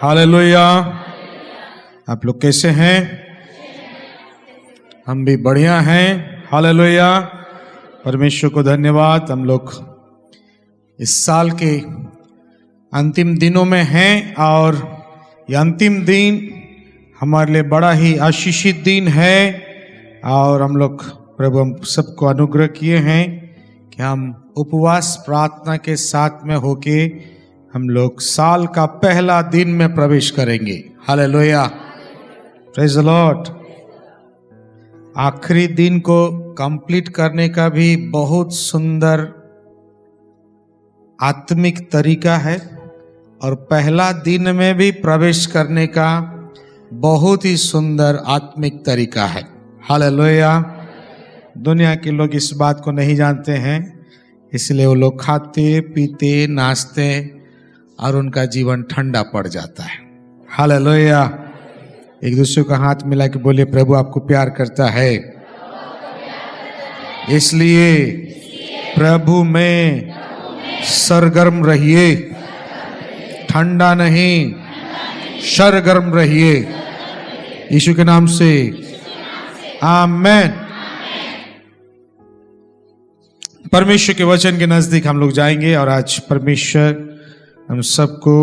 Hallelujah. आप लोग कैसे हैं? हम भी बढ़िया हैं। हालेलुया। परमेश्वर को धन्यवाद। हम लोग इस साल के अंतिम दिनों में हैं और ये अंतिम दिन हमारे लिए बड़ा ही आशीषित दिन है और हम लोग प्रभु हम सबको अनुग्रह किए हैं कि हम उपवास प्रार्थना के साथ में होके हम लोग साल का पहला दिन में प्रवेश करेंगे। Hallelujah, praise the Lord. आखिरी दिन को कंप्लीट करने का भी बहुत सुंदर आत्मिक तरीका है और पहला दिन में भी प्रवेश करने का बहुत ही सुंदर आत्मिक तरीका है। हालेलुया। दुनिया के लोग इस बात को नहीं जानते हैं, इसलिए वो लोग खाते पीते नाचते और उनका जीवन ठंडा पड़ जाता है। हालेलुया। एक दूसरे का हाथ मिला के बोलिए, प्रभु आपको प्यार करता है, इसलिए प्रभु में सरगर्म रहिए, ठंडा नहीं सरगर्म रहिए। यीशु के नाम से आमेन। परमेश्वर के वचन के नजदीक हम लोग जाएंगे और आज परमेश्वर हम सबको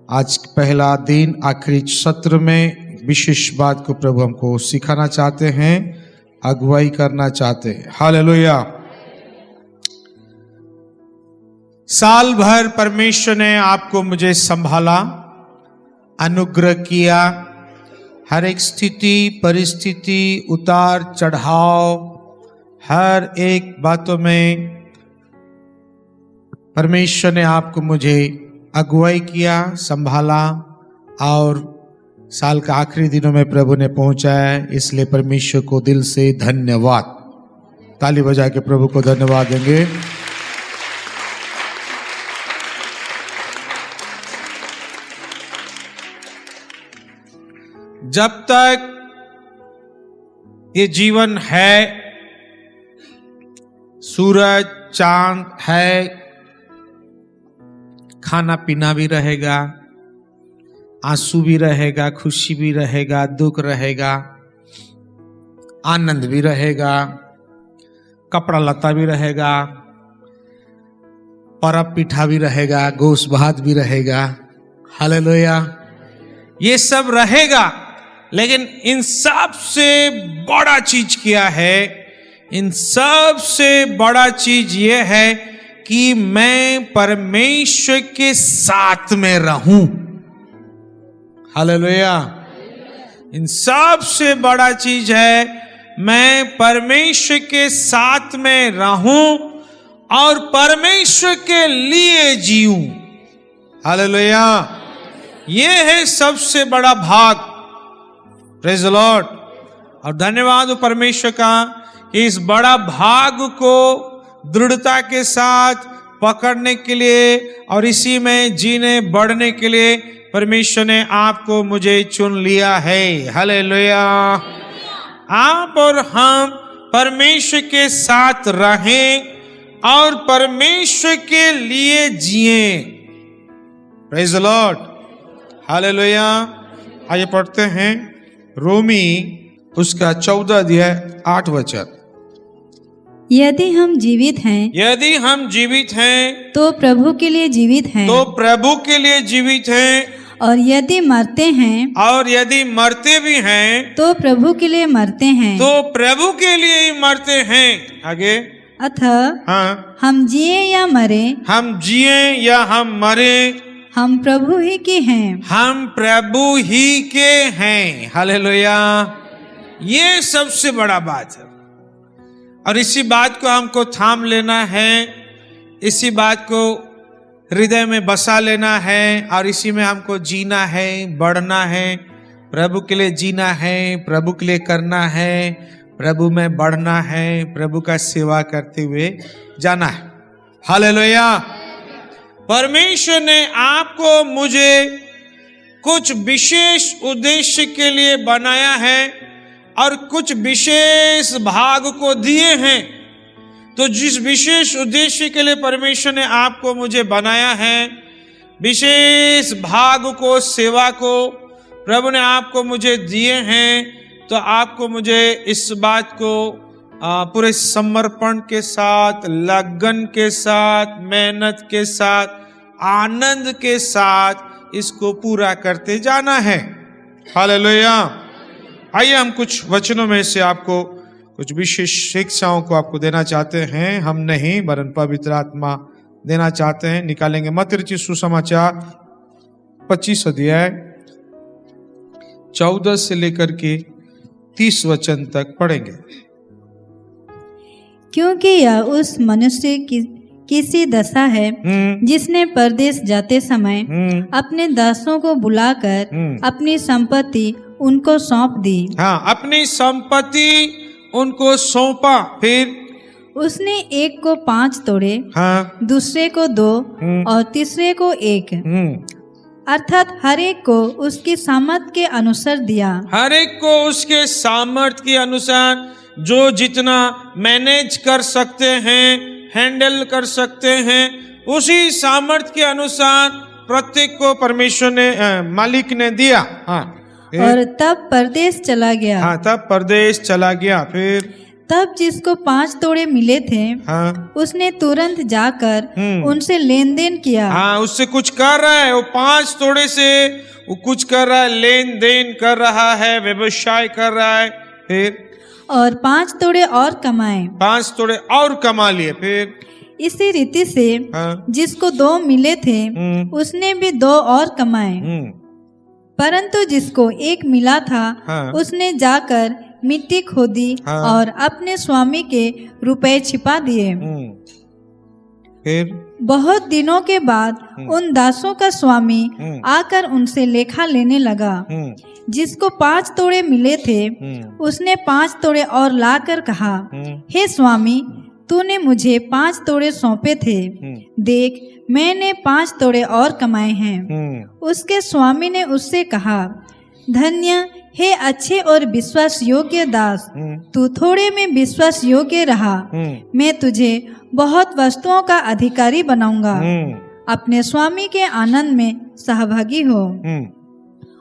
आज पहला दिन आखिरी सत्र में विशेष बात को प्रभु हमको सिखाना चाहते हैं, अगुवाई करना चाहते हैं। हालेलुया। साल भर परमेश्वर ने आपको मुझे संभाला, अनुग्रह किया। हर एक स्थिति परिस्थिति उतार चढ़ाव हर एक बातों में परमेश्वर ने आपको मुझे अगुवाई किया, संभाला और साल का आखिरी दिनों में प्रभु ने पहुंचाया। इसलिए परमेश्वर को दिल से धन्यवाद। ताली बजा के प्रभु को धन्यवाद देंगे। जब तक ये जीवन है, सूरज चांद है, खाना पीना भी रहेगा, आंसू भी रहेगा, खुशी भी रहेगा, दुख रहेगा, आनंद भी रहेगा, कपड़ा लत्ता भी रहेगा, परब पीठा भी रहेगा, गोश्त भात भी रहेगा। हालेलुया। ये सब रहेगा, लेकिन इन सब से बड़ा चीज क्या है? इन सब से बड़ा चीज ये है कि मैं परमेश्वर के साथ में रहूं। हालेलुया। इन सब से बड़ा चीज है मैं परमेश्वर के साथ में रहूं और परमेश्वर के लिए जीऊं। हालेलुया। ये है सबसे बड़ा भाग। Praise the Lord. और धन्यवाद हो परमेश्वर का कि इस बड़ा भाग को दृढ़ता के साथ पकड़ने के लिए और इसी में जीने बढ़ने के लिए परमेश्वर ने आपको मुझे चुन लिया है। हालेलुया। आप और हम परमेश्वर के साथ रहें और परमेश्वर के लिए जिएं। Praise the Lord. हालेलुया। आइए पढ़ते हैं रोमी उसका 14 अध्याय 8 वचन। यदि हम जीवित हैं, यदि हम जीवित हैं तो प्रभु के लिए जीवित हैं, तो प्रभु के लिए जीवित हैं, और यदि मरते हैं, और यदि मरते भी हैं तो प्रभु के लिए मरते हैं, तो प्रभु के लिए ही मरते हैं। आगे। अतः हाँ, हम जिए या मरे, हम जिए या हम मरे, हम प्रभु ही के हैं। हम प्रभु ही के हैं। हालेलुया। ये सबसे बड़ा बात है और इसी बात को हमको थाम लेना है, इसी बात को हृदय में बसा लेना है और इसी में हमको जीना है, बढ़ना है, प्रभु के लिए जीना है, प्रभु के लिए करना है, प्रभु में बढ़ना है, प्रभु का सेवा करते हुए जाना है। हालेलुया। परमेश्वर ने आपको मुझे कुछ विशेष उद्देश्य के लिए बनाया है और कुछ विशेष भाग को दिए हैं। तो जिस विशेष उद्देश्य के लिए परमेश्वर ने आपको मुझे बनाया है, विशेष भाग को, सेवा को प्रभु ने आपको मुझे दिए हैं, तो आपको मुझे इस बात को पूरे समर्पण के साथ, लगन के साथ, मेहनत के साथ, आनंद के साथ इसको पूरा करते जाना है। हालेलुया। आइए हम कुछ वचनों में से आपको कुछ विशेष शिक्षाओं को आपको देना चाहते हैं। हम नहीं, वरन पवित्र आत्मा देना चाहते हैं। निकालेंगे मत्ती रचित सुसमाचार 25 अध्याय 14 से लेकर के 30 वचन तक पढ़ेंगे। क्योंकि यह उस मनुष्य की किसी दशा है जिसने परदेश जाते समय अपने दासों को बुलाकर अपनी संपत्ति उनको सौंप दी। हाँ, अपनी संपत्ति उनको सौंपा। फिर उसने एक को 5 तोड़े, हाँ, दूसरे को 2 और तीसरे को 1, अर्थात हर एक को उसकी सामर्थ के अनुसार दिया। हर एक को उसके सामर्थ के अनुसार जो जितना मैनेज कर सकते हैं, हैंडल कर सकते हैं, उसी सामर्थ के अनुसार प्रत्येक को परमेश्वर ने, मालिक ने दिया। हाँ, और तब परदेश चला गया। हाँ, तब परदेश चला गया। फिर तब जिसको 5 तोड़े मिले थे, हाँ, उसने तुरंत जाकर उनसे लेन देन किया। हाँ, उससे कुछ कर रहा है। वो 5 तोड़े से वो कुछ कर रहा है, लेन देन कर रहा है, व्यवसाय कर रहा है। फिर और 5 तोड़े और कमाए। 5 तोड़े और कमा लिए। फिर इसी रीति से हाँ, जिसको 2 मिले थे, उसने भी 2 और कमाए। परंतु जिसको 1 मिला था, हाँ, उसने जाकर मिट्टी खोदी हाँ, और अपने स्वामी के रुपए छिपा दिए। फिर बहुत दिनों के बाद उन दासों का स्वामी आकर उनसे लेखा लेने लगा। जिसको 5 तोड़े मिले थे, उसने 5 तोड़े और लाकर कहा, हे स्वामी, तूने मुझे 5 तोड़े सौंपे थे, देख मैंने 5 तोड़े और कमाए हैं। उसके स्वामी ने उससे कहा, धन्य हे अच्छे और विश्वास योग्य दास, तू थोड़े में विश्वास योग्य रहा, मैं तुझे बहुत वस्तुओं का अधिकारी बनाऊंगा। अपने स्वामी के आनंद में सहभागी हो।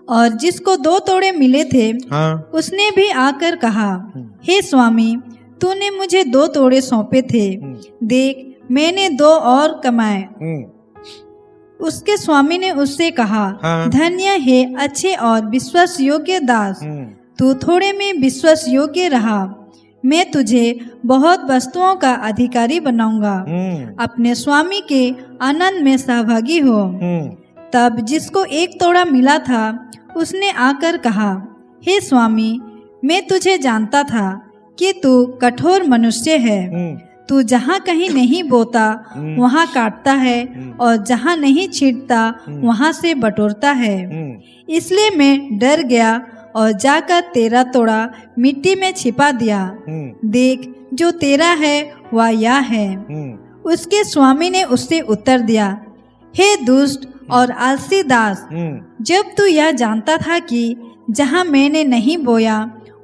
और जिसको 2 तोड़े मिले थे, हाँ, उसने भी आकर कहा, हे स्वामी, तूने मुझे 2 तोड़े सौंपे थे, देख मैंने 2 और कमाए। उसके स्वामी ने उससे कहा, हाँ, धन्य है अच्छे और विश्वास योग्य दास, तू थोड़े में विश्वास योग्य रहा, मैं तुझे बहुत वस्तुओं का अधिकारी बनाऊंगा। अपने स्वामी के आनंद में सहभागी हो। तब जिसको 1 तोड़ा मिला था, उसने आकर कहा, हे स्वामी, मैं तुझे जानता था कि तू कठोर मनुष्य है। तू जहाँ कहीं नहीं बोता वहाँ काटता है, और जहाँ नहीं छींटता वहाँ से बटोरता है। इसलिए मैं डर गया और जाकर 13 तोड़ा मिट्टी में छिपा दिया। देख, जो तेरा है वह यह है। उसके स्वामी ने उससे उत्तर दिया, हे दुष्ट और आलसी दास, जब तू यह जानता था कि जहाँ मैंने नहीं बोया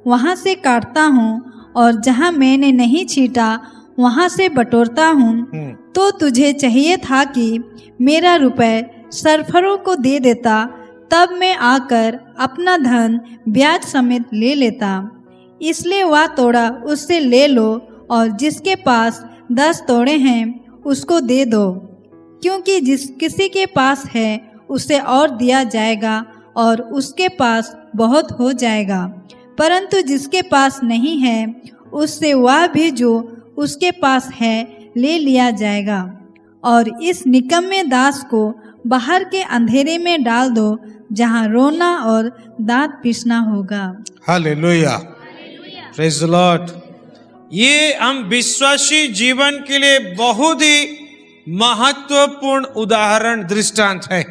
वहाँ से काटता हूँ, और जहाँ मैंने नहीं छींटा वहाँ से बटोरता हूँ, तो तुझे चाहिए था कि मेरा रुपए सरफरों को दे देता, तब मैं आकर अपना धन ब्याज समेत ले लेता। इसलिए वह तोड़ा उससे ले लो, और जिसके पास 10 तोड़े हैं उसको दे दो, क्योंकि जिस किसी के पास है उसे और दिया जाएगा, और उसके पास बहुत हो जाएगा। परंतु जिसके पास नहीं है, उससे वह भी जो उसके पास है ले लिया जाएगा। और इस निकम्मे दास को बाहर के अंधेरे में डाल दो, जहाँ रोना और दांत पीसना होगा। Hallelujah, praise the Lord. ये हम विश्वासी जीवन के लिए बहुत ही महत्वपूर्ण उदाहरण, दृष्टांत है।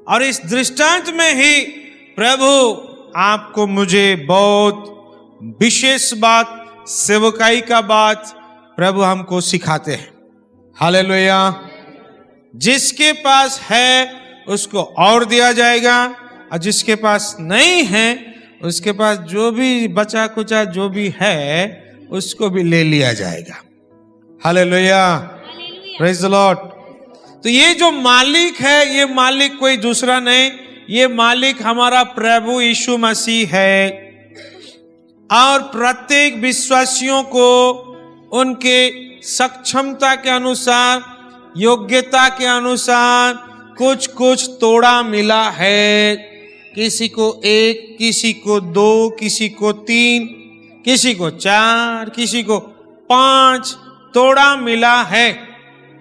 और इस दृष्टांत में ही प्रभु आपको मुझे बहुत विशेष बात, सेवकाई का बात प्रभु हमको सिखाते हैं। हालेलुया। जिसके पास है उसको और दिया जाएगा, और जिसके पास नहीं है उसके पास जो भी बचा कुचा जो भी है उसको भी ले लिया जाएगा। Hallelujah, praise the Lord. तो तो ये जो मालिक है, ये मालिक कोई दूसरा नहीं, ये मालिक हमारा प्रभु यीशु मसीह है। और प्रत्येक विश्वासियों को उनके सक्षमता के अनुसार, योग्यता के अनुसार कुछ कुछ तोड़ा मिला है। किसी को 1, किसी को 2, किसी को 3, किसी को 4, किसी को 5 तोड़ा मिला है।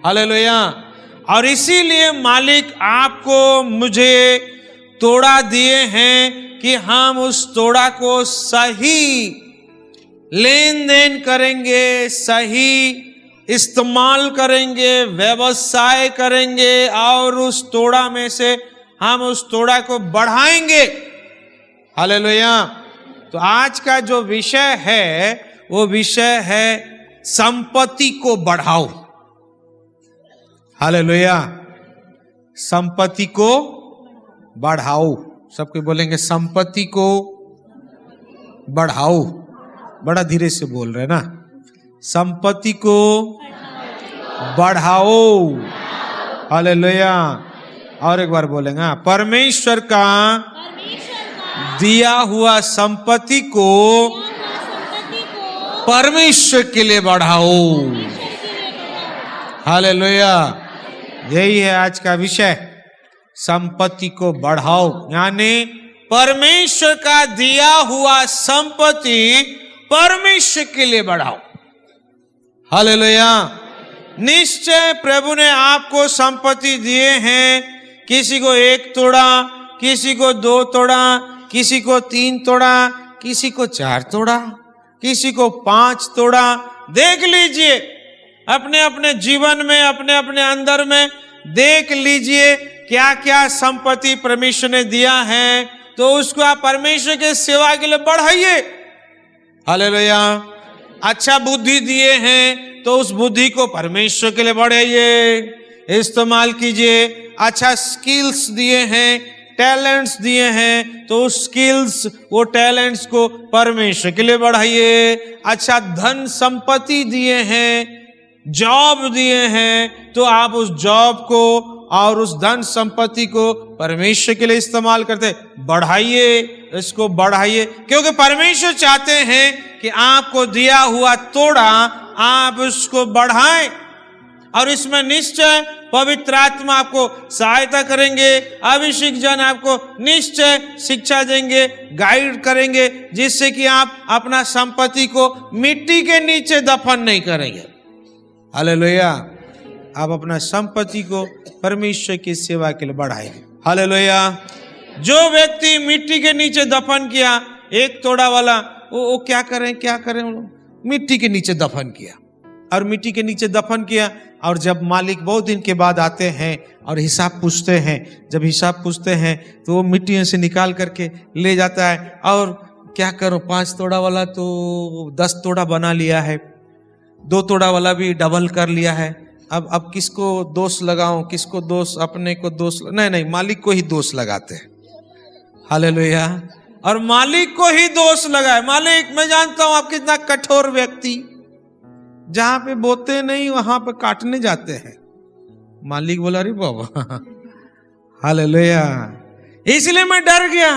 हालेलुया। और इसीलिए मालिक आपको मुझे तोड़ा दिए हैं कि हम उस तोड़ा को सही लेन देन करेंगे, सही इस्तेमाल करेंगे, व्यवसाय करेंगे और उस तोड़ा में से हम उस तोड़ा को बढ़ाएंगे। हालेलुया। तो आज का जो विषय है वो विषय है संपत्ति को बढ़ाओ। हालेलुया। संपत्ति को बढ़ाओ। सबके बोलेंगे संपत्ति को बढ़ाओ। बड़ा धीरे से बोल रहे ना। संपत्ति को बढ़ाओ। हालेलुया। और एक बार बोलेंगे, परमेश्वर का दिया हुआ संपत्ति को परमेश्वर के लिए बढ़ाओ। हालेलुया। यही है आज का विषय, संपत्ति को बढ़ाओ। यानी परमेश्वर का दिया हुआ संपत्ति परमेश्वर के लिए बढ़ाओ। हालेलुया। निश्चय प्रभु ने आपको संपत्ति दिए हैं। किसी को 1 तोड़ा, किसी को 2 तोड़ा, किसी को 3 तोड़ा, किसी को 4 तोड़ा, किसी को 5 तोड़ा। देख लीजिए अपने अपने जीवन में, अपने अपने अंदर में देख लीजिए क्या क्या संपत्ति परमेश्वर ने दिया है, तो उसको आप परमेश्वर के सेवा के लिए बढ़ाइए। हालेलुया। अच्छा बुद्धि दिए हैं तो उस बुद्धि को परमेश्वर के लिए बढ़ाइए, इस्तेमाल कीजिए। अच्छा स्किल्स दिए हैं, टैलेंट्स दिए हैं, तो उस स्किल्स, वो टैलेंट्स को परमेश्वर के लिए बढ़ाइए। अच्छा धन संपत्ति दिए हैं, जॉब दिए हैं, तो आप उस जॉब को और उस धन संपत्ति को परमेश्वर के लिए इस्तेमाल करते बढ़ाइए, इसको बढ़ाइए। क्योंकि परमेश्वर चाहते हैं कि आपको दिया हुआ तोड़ा आप उसको बढ़ाएं। और इसमें निश्चय पवित्र आत्मा आपको सहायता करेंगे, अभिषेक जन आपको निश्चय शिक्षा देंगे, गाइड करेंगे, जिससे कि आप अपना संपत्ति को मिट्टी के नीचे दफन नहीं करेंगे। हालेलुया। आप अपना संपत्ति को परमेश्वर की सेवा के लिए बढ़ाएंगे। हालेलुया। जो व्यक्ति मिट्टी के नीचे दफन किया, 1 तोड़ा वाला, वो क्या करें मिट्टी के नीचे दफन किया। और मिट्टी के नीचे दफन किया, और जब मालिक बहुत दिन के बाद आते हैं और हिसाब पूछते हैं, जब हिसाब पूछते हैं तो वो मिट्टी से निकाल करके ले जाता है। और क्या करो, 5 तोड़ा वाला तो 10 तोड़ा बना लिया है, 2 तोड़ा वाला भी डबल कर लिया है। अब किसको दोष लगाऊं, किसको दोष, अपने को दोष नहीं, मालिक को ही दोष लगाते हैं। हालेलुया। और मालिक को ही दोष लगाए। मालिक मैं जानता हूं आप कितना कठोर व्यक्ति, जहां पे बोते नहीं वहां पे काटने जाते हैं। मालिक बोला अरे बाबा। हालेलुया। इसलिए मैं डर गया,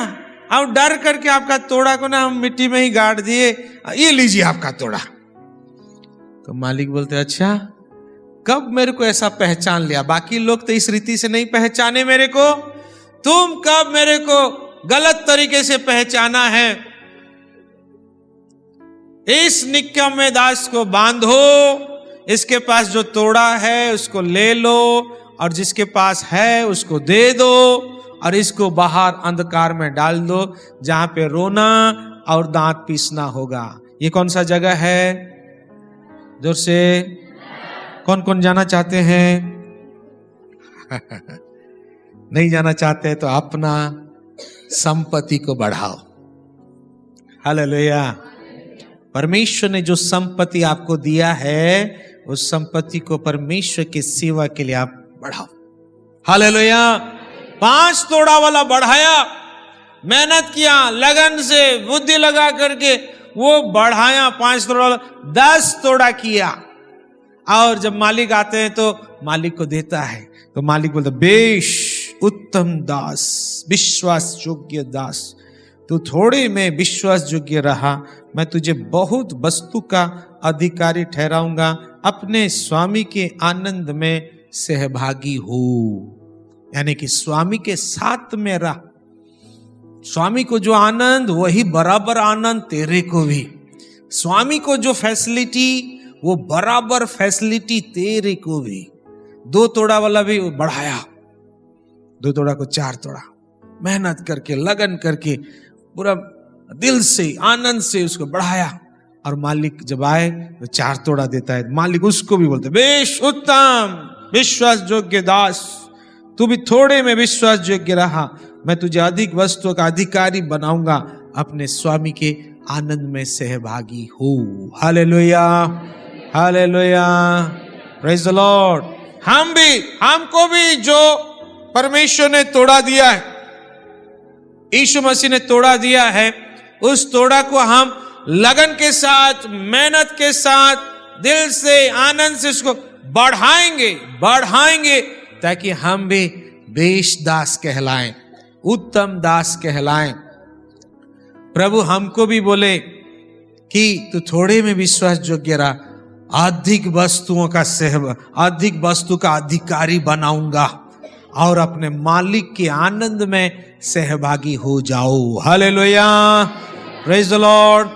अब डर करके आपका तोड़ा को ना हम मिट्टी में ही गाड़ दिए, ये लीजिए आपका तोड़ा। तो मालिक बोलते अच्छा कब मेरे को ऐसा पहचान लिया, बाकी लोग तो इस रीति से नहीं पहचाने मेरे को, तुम कब मेरे को गलत तरीके से पहचाना है। इस निकम्मे दास को बांधो, इसके पास जो तोड़ा है उसको ले लो, और जिसके पास है उसको दे दो, और इसको बाहर अंधकार में डाल दो, जहां पे रोना और दांत पीसना होगा। ये कौन सा जगह है? जोर से कौन कौन जाना चाहते हैं? नहीं जाना चाहते तो अपना संपत्ति को बढ़ाओ। हालेलुया। परमेश्वर ने जो संपत्ति आपको दिया है, उस संपत्ति को परमेश्वर की सेवा के लिए आप बढ़ाओ। हालेलुया। 5 तोड़ा वाला बढ़ाया, मेहनत किया, लगन से बुद्धि लगा करके वो बढ़ाया। 5 तोड़ा वाला 10 तोड़ा किया, और जब मालिक आते हैं तो मालिक को देता है, तो मालिक बोलता, बेश उत्तम दास, विश्वास योग्य दास, तू थोड़े में विश्वास योग्य रहा, मैं तुझे बहुत वस्तु का अधिकारी ठहराऊंगा, अपने स्वामी के आनंद में सहभागी हो। यानी कि स्वामी के साथ में रह। स्वामी को जो आनंद वही बराबर आनंद तेरे को भी। स्वामी को जो फैसिलिटी वो बराबर फैसिलिटी तेरे को भी। 2 तोड़ा वाला भी बढ़ाया, 2 तोड़ा को 4 तोड़ा, मेहनत करके लगन करके पूरा दिल से आनंद से उसको बढ़ाया, और मालिक जब आए तो 4 तोड़ा देता है। मालिक उसको भी बोलते, बेश उत्तम विश्वास योग्य दास, तू भी थोड़े में विश्वास योग्य रहा, मैं तुझे अधिक वस्तुओं का अधिकारी बनाऊंगा, अपने स्वामी के आनंद में सहभागी हो। Hallelujah, hallelujah, praise the Lord. हमको भी जो परमेश्वर ने तोड़ा दिया है, यीशु मसीह ने तोड़ा दिया है, उस तोड़ा को हम लगन के साथ, मेहनत के साथ, दिल से, आनंद से उसको बढ़ाएंगे, ताकि हम भी बेश दास कहलाएं, उत्तम दास कहलाएं। प्रभु हमको भी बोले कि तू थोड़े में विश्वास योग्य रहा, अधिक वस्तु का अधिकारी बनाऊंगा, और अपने मालिक के आनंद में सहभागी हो जाओ। Hallelujah, praise the Lord.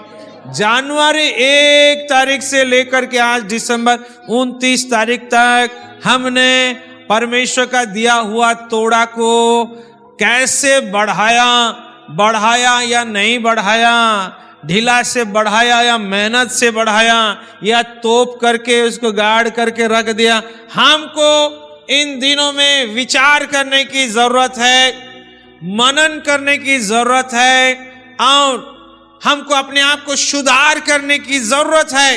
जनवरी 1 तारीख से लेकर के आज दिसंबर 29 तारीख तक हमने परमेश्वर का दिया हुआ तोड़ा को कैसे बढ़ाया या नहीं बढ़ाया, ढीला से बढ़ाया या मेहनत से बढ़ाया, या तोप करके उसको गाड़ करके रख दिया। हमको इन दिनों में विचार करने की जरूरत है, मनन करने की जरूरत है, और हमको अपने आप को सुधार करने की जरूरत है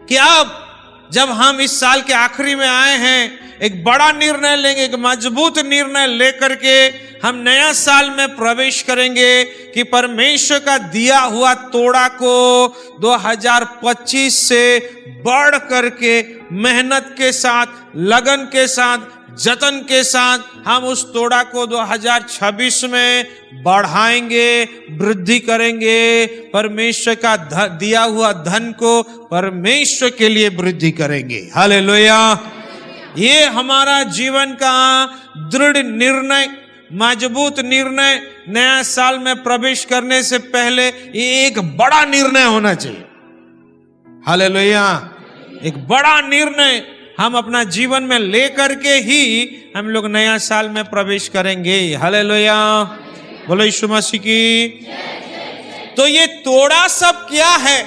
कि अब जब हम इस साल के आखिरी में आए हैं, एक बड़ा निर्णय लेंगे, एक मजबूत निर्णय लेकर के हम नया साल में प्रवेश करेंगे कि परमेश्वर का दिया हुआ तोड़ा को 2025 से बढ़ करके मेहनत के साथ, लगन के साथ, जतन के साथ हम उस तोड़ा को 2026 में बढ़ाएंगे, वृद्धि करेंगे। परमेश्वर का दिया हुआ धन को परमेश्वर के लिए वृद्धि करेंगे। हालेलुया। ये हमारा जीवन का दृढ़ निर्णय, मजबूत निर्णय, नया साल में प्रवेश करने से पहले ये एक बड़ा निर्णय होना चाहिए। हालेलुया। एक बड़ा निर्णय हम अपना जीवन में लेकर के ही हम लोग नया साल में प्रवेश करेंगे। हालेलुया, बोलो यीशु मसीह की। तो ये तोड़ा सब क्या है?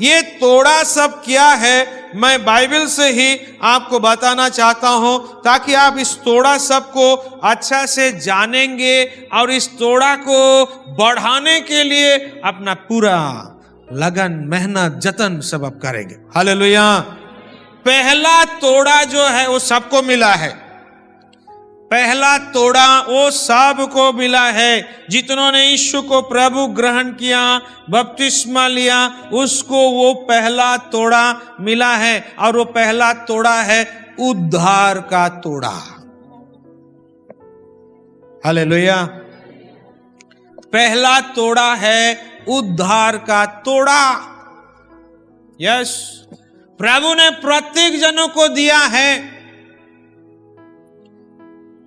ये तोड़ा सब क्या है मैं बाइबल से ही आपको बताना चाहता हूं, ताकि आप इस तोड़ा सब को अच्छा से जानेंगे और इस तोड़ा को बढ़ाने के लिए अपना पूरा लगन, मेहनत, जतन सब आप करेंगे। हालेलुया। पहला तोड़ा जो है वो सबको मिला है। पहला तोड़ा वो सबको मिला है। जितनों ने यीशु को प्रभु ग्रहण किया, बपतिस्मा लिया, उसको वो पहला तोड़ा मिला है। और वो पहला तोड़ा है उद्धार का तोड़ा। हालेलुया। पहला तोड़ा है उद्धार का तोड़ा। यस, प्रभु ने प्रत्येक जनों को दिया है।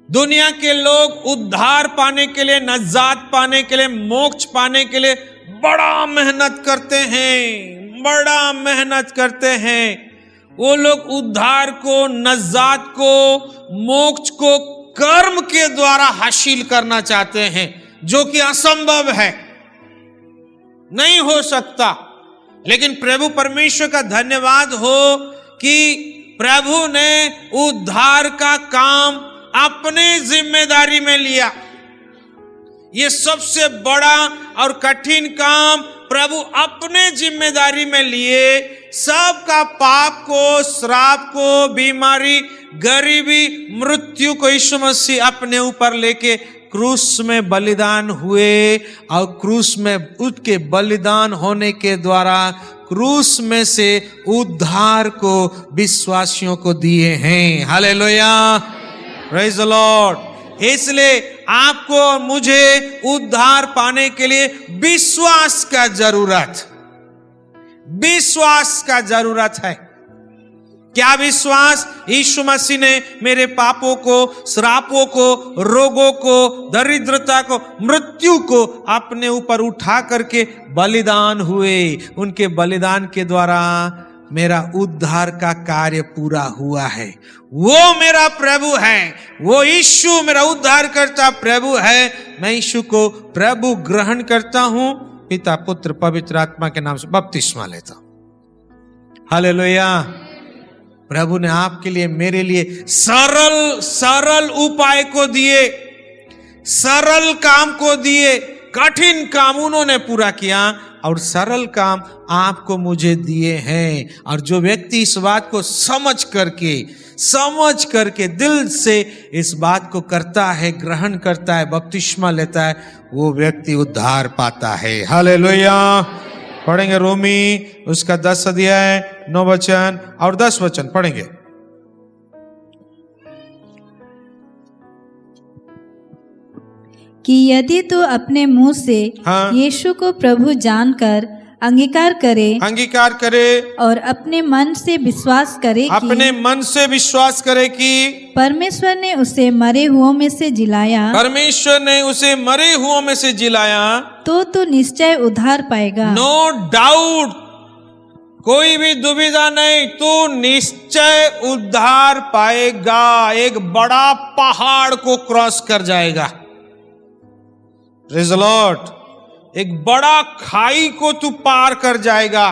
दुनिया के लोग उद्धार पाने के लिए, नजात पाने के लिए, मोक्ष पाने के लिए बड़ा मेहनत करते हैं, बड़ा मेहनत करते हैं। वो लोग उद्धार को, नजात को, मोक्ष को कर्म के द्वारा हासिल करना चाहते हैं, जो कि असंभव है, नहीं हो सकता। लेकिन प्रभु परमेश्वर का धन्यवाद हो कि प्रभु ने उद्धार का काम अपने जिम्मेदारी में लिया। ये सबसे बड़ा और कठिन काम प्रभु अपने जिम्मेदारी में लिए। सबका पाप को, श्राप को, बीमारी, गरीबी, मृत्यु को यीशु मसीह अपने ऊपर लेके क्रूस में बलिदान हुए, और क्रूस में उसके बलिदान होने के द्वारा क्रूस में से उद्धार को विश्वासियों को दिए हैं। हालेलुया। Praise the Lord. इसलिए आपको और मुझे उद्धार पाने के लिए विश्वास का जरूरत है। क्या विश्वास? यीशु मसीह ने मेरे पापों को, श्रापों को, रोगों को, दरिद्रता को, मृत्यु को अपने ऊपर उठा करके बलिदान हुए। उनके बलिदान के द्वारा मेरा उद्धार का कार्य पूरा हुआ है। वो मेरा प्रभु है, वो यीशु मेरा उद्धार करता प्रभु है। मैं यीशु को प्रभु ग्रहण करता हूं, पिता पुत्र पवित्र आत्मा के नाम से बपतिस्मा लेता हूं। हालेलुया। प्रभु ने आपके लिए, मेरे लिए सरल उपाय को दिए, सरल काम को दिए। कठिन काम उन्होंने पूरा किया और सरल काम आपको मुझे दिए हैं। और जो व्यक्ति इस बात को समझ करके दिल से इस बात को करता है, ग्रहण करता है, बपतिस्मा लेता है, वो व्यक्ति उद्धार पाता है। हालेलुया। पढ़ेंगे रोमी उसका 10 अध्याय 9 वचन और 10 वचन पढ़ेंगे। कि यदि तू अपने मुंह से यीशु को प्रभु जानकर अंगीकार करे और अपने मन से विश्वास करे कि परमेश्वर ने उसे मरे हुओं में से जिलाया, तो तू निश्चय उद्धार पाएगा। नो डाउट, कोई भी दुविधा नहीं, तू निश्चय उद्धार पाएगा। एक बड़ा पहाड़ को क्रॉस कर जाएगा। Praise the Lord. एक बड़ा खाई को तू पार कर जाएगा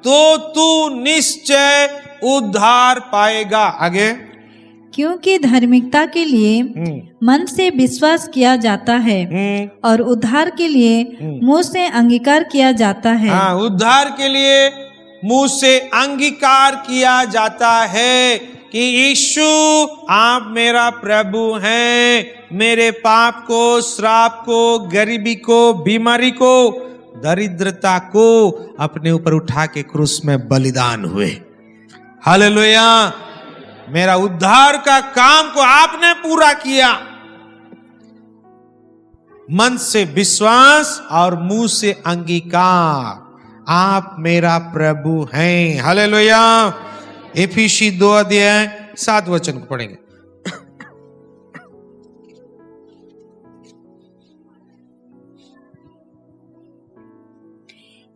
तो तू निश्चय उद्धार पाएगा। आगे, क्योंकि धार्मिकता के लिए मन से विश्वास किया जाता है और उद्धार के लिए मुंह से अंगीकार किया जाता है। हाँ, उद्धार के लिए मुंह से अंगीकार किया जाता है कि यीशु आप मेरा प्रभु हैं। मेरे पाप को, श्राप को, गरीबी को, बीमारी को, दरिद्रता को अपने ऊपर उठा के क्रूस में बलिदान हुए। हालेलुया। मेरा उद्धार का काम को आपने पूरा किया। मन से विश्वास और मुंह से अंगीकार, आप मेरा प्रभु हैं। हालेलुया। इफिसी 2 अध्याय 7 वचन को पढ़ेंगे।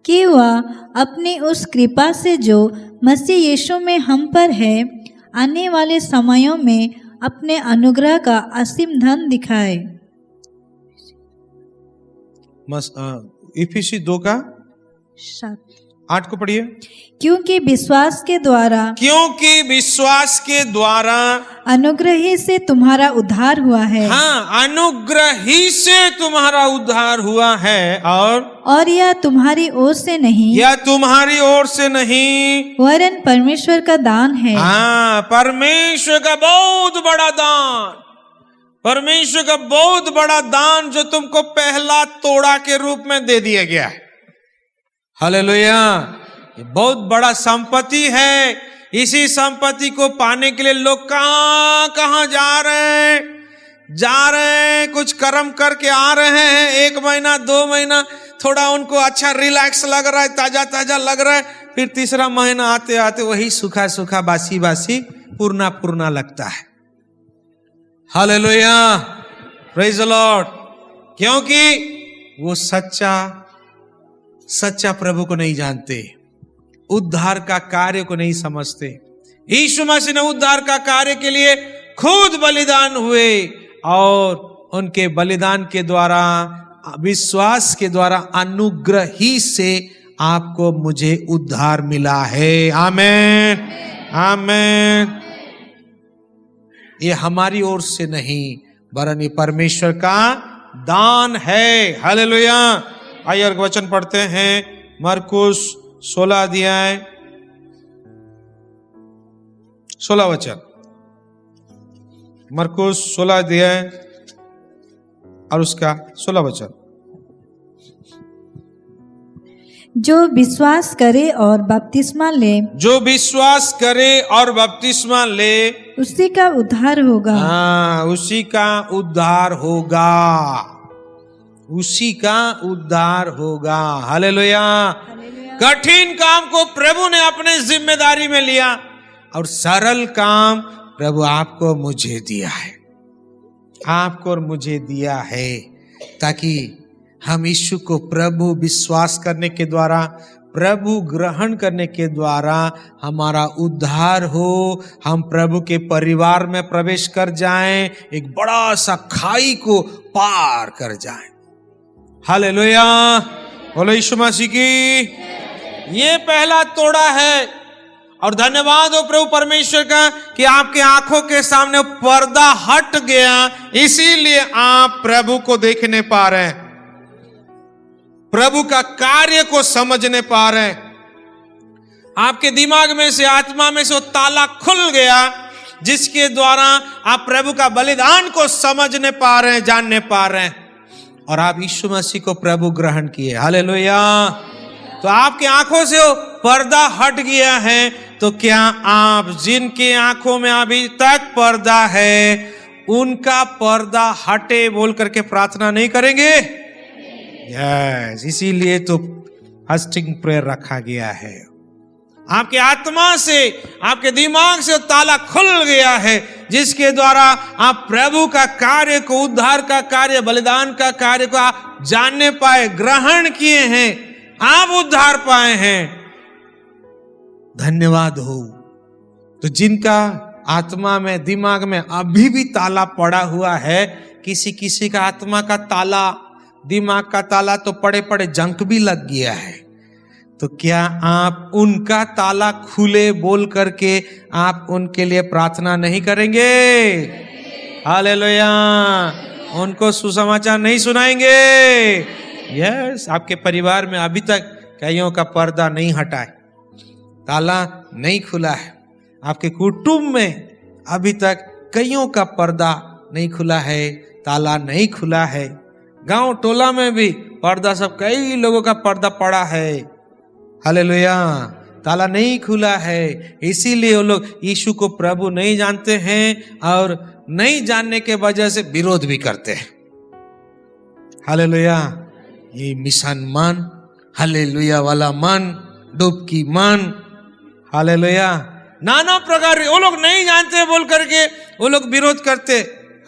कि वह अपनी उस कृपा से जो मसीह यीशु में हम पर है, आने वाले समयों में अपने अनुग्रह का असीम धन दिखाए। इफिसी 2 का 8 को पढ़िए। क्योंकि विश्वास के द्वारा अनुग्रह ही से तुम्हारा उद्धार हुआ है। हाँ, अनुग्रह ही से तुम्हारा उद्धार हुआ है। और यह तुम्हारी ओर से नहीं, वरन परमेश्वर का दान है। हाँ, परमेश्वर का बहुत बड़ा दान जो तुमको पहला तोड़ा के रूप में दे दिया गया है। हालेलुया। ये बहुत बड़ा संपत्ति है। इसी संपत्ति को पाने के लिए लोग कहां जा रहे हैं, कुछ कर्म करके आ रहे हैं। 1 महीना 2 महीना थोड़ा उनको अच्छा रिलैक्स लग रहा है, ताजा लग रहा है। फिर तीसरा महीना आते आते वही सूखा बासी पुरना लगता है। हालेलुया। Praise the Lord. क्योंकि वो सच्चा प्रभु को नहीं जानते, उद्धार का कार्य को नहीं समझते। यीशु मसीह ने उद्धार का कार्य के लिए खुद बलिदान हुए और उनके बलिदान के द्वारा, विश्वास के द्वारा अनुग्रह ही से आपको मुझे उद्धार मिला है। आमीन, आमीन। ये हमारी ओर से नहीं, वरन ये परमेश्वर का दान है। हालेलुया। आइए और वचन पढ़ते हैं। मरकुस 16 अध्याय 16 वचन। मरकुस 16 अध्याय और उसका 16 वचन। जो विश्वास करे और बपतिस्मा ले, जो विश्वास करे और बपतिस्मा ले, उसी का उद्धार होगा। हाँ, उसी का उद्धार होगा, उसी का उद्धार होगा। हालेलुया। कठिन काम को प्रभु ने अपने जिम्मेदारी में लिया और सरल काम प्रभु आपको मुझे दिया है, आपको और मुझे दिया है, ताकि हम यीशु को प्रभु विश्वास करने के द्वारा, प्रभु ग्रहण करने के द्वारा हमारा उद्धार हो, हम प्रभु के परिवार में प्रवेश कर जाएं, एक बड़ा सा खाई को पार कर जाएं। हालेलुया, बोलो यीशु मसीह की। ये पहला तोड़ा है और धन्यवाद हो प्रभु परमेश्वर का कि आपके आंखों के सामने पर्दा हट गया, इसीलिए आप प्रभु को देखने पा रहे हैं, प्रभु का कार्य को समझने पा रहे हैं। आपके दिमाग में से, आत्मा में से वो ताला खुल गया जिसके द्वारा आप प्रभु का बलिदान को समझने पा रहे हैं, जानने पा रहे हैं, और आप यीशु मसीह को प्रभु ग्रहण किए। हालेलुया। तो आपके आंखों से वो पर्दा हट गया है, तो क्या आप जिनके आंखों में अभी तक पर्दा है, उनका पर्दा हटे बोल करके प्रार्थना नहीं करेंगे? यस, इसीलिए तो फास्टिंग प्रेयर रखा गया है। आपके आत्मा से, आपके दिमाग से ताला खुल गया है, जिसके द्वारा आप प्रभु का कार्य को, उद्धार का कार्य, बलिदान का कार्य को आप जानने पाए, ग्रहण किए हैं, आप उद्धार पाए हैं। धन्यवाद हो। तो जिनका आत्मा में, दिमाग में अभी भी ताला पड़ा हुआ है, किसी किसी का आत्मा का ताला, दिमाग का ताला तो पड़े पड़े जंक भी लग गया है, तो क्या आप उनका ताला खुले बोल करके आप उनके लिए प्रार्थना नहीं करेंगे? हालेलुया। उनको सुसमाचार नहीं सुनाएंगे? यस, आपके परिवार में अभी तक कईयों का पर्दा नहीं हटा है, ताला नहीं खुला है, आपके कुटुंब में अभी तक कईयों का पर्दा नहीं खुला है, ताला नहीं खुला है, गांव टोला में भी पर्दा, सब कई लोगों का पर्दा पड़ा है। हालेलुया, ताला नहीं खुला है, इसीलिए वो लोग यीशु को प्रभु नहीं जानते हैं और नहीं जानने के वजह से विरोध भी करते हैं। हालेलुया। ये मिशन मन, हालेलुया वाला मन, डुबकी मन, हालेलुया, नाना प्रकार वो लोग नहीं जानते बोल करके वो लोग विरोध करते।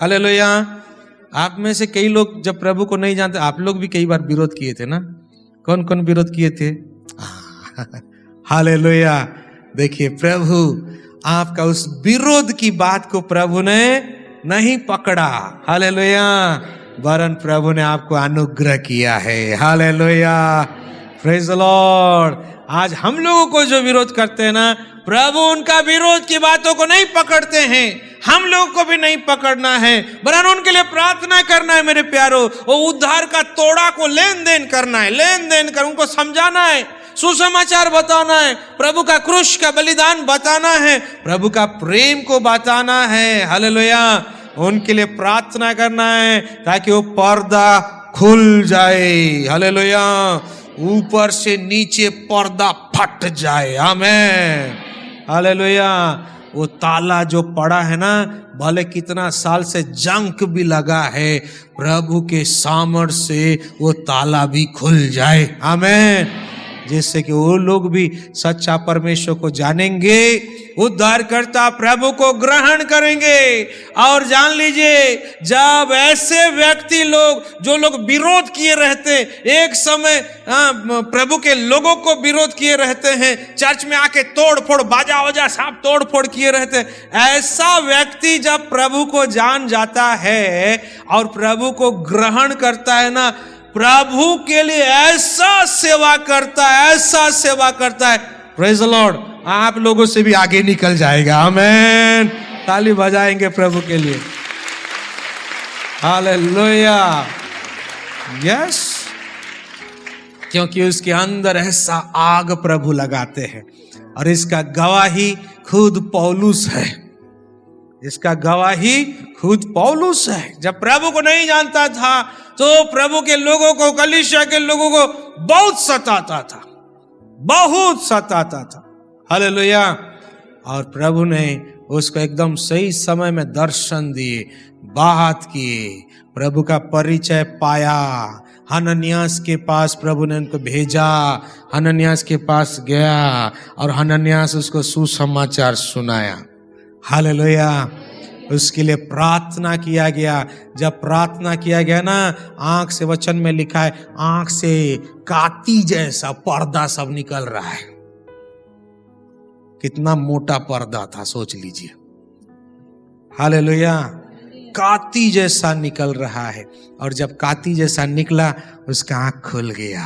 हालेलुया। आप में से कई लोग जब प्रभु को नहीं जानते, आप लोग भी कई बार विरोध किए थे ना? कौन कौन विरोध किए थे? हालेलुया। देखिए, प्रभु आपका उस विरोध की बात को प्रभु ने नहीं पकड़ा। हालेलुया। वरन प्रभु ने आपको अनुग्रह किया है। Hallelujah, praise the Lord. आज हम लोगों को जो विरोध करते हैं ना, प्रभु उनका विरोध की बातों को नहीं पकड़ते हैं, हम लोगों को भी नहीं पकड़ना है, वरन उनके लिए प्रार्थना करना है। मेरे प्यारो, वो उद्धार का तोड़ा को लेन देन करना है, लेन देन कर उनको समझाना है, सुसमाचार बताना है, प्रभु का क्रूस का बलिदान बताना है, प्रभु का प्रेम को बताना है। हालेलुया। उनके लिए प्रार्थना करना है ताकि वो पर्दा खुल जाए। हालेलुया। ऊपर से नीचे पर्दा फट जाए। आमीन। हालेलुया। वो ताला जो पड़ा है ना, भले कितना साल से जंक भी लगा है, प्रभु के सामर्थ्य से वो ताला भी खुल जाए। आमीन। जिससे कि वो लोग भी सच्चा परमेश्वर को जानेंगे, उद्धारकर्ता प्रभु को ग्रहण करेंगे। और जान लीजिए, जब ऐसे व्यक्ति लोग, जो लोग विरोध किए रहते, एक समय प्रभु के लोगों को विरोध किए रहते हैं, चर्च में आके तोड़ फोड़, बाजा वजा सब तोड़ फोड़ किए रहते, ऐसा व्यक्ति जब प्रभु को जान जाता है और प्रभु को ग्रहण करता है ना, प्रभु के लिए ऐसा सेवा करता है, ऐसा सेवा करता है, प्रेज द लॉर्ड, आप लोगों से भी आगे निकल जाएगा। आमीन। ताली बजाएंगे प्रभु के लिए। हालेलुया। यस, क्योंकि उसके अंदर ऐसा आग प्रभु लगाते हैं, और इसका गवाही खुद पौलुस है। इसका गवाही खुद पौलुस है। जब प्रभु को नहीं जानता था तो प्रभु के लोगों को, कलीसिया के लोगों को बहुत सताता था, बहुत सताता था। हालेलुया। और प्रभु ने उसको एकदम सही समय में दर्शन दिए, बात किए, प्रभु का परिचय पाया। हनन्यास के पास प्रभु ने उनको भेजा, हनन्यास के पास गया और हनन्यास उसको सुसमाचार सुनाया। हालेलुया। उसके लिए प्रार्थना किया गया। जब प्रार्थना किया गया ना, आंख से, वचन में लिखा है, आंख से काती जैसा पर्दा सब निकल रहा है। कितना मोटा पर्दा था सोच लीजिए। हालेलुया। काती जैसा निकल रहा है। और जब काती जैसा निकला, उसका आंख खुल गया,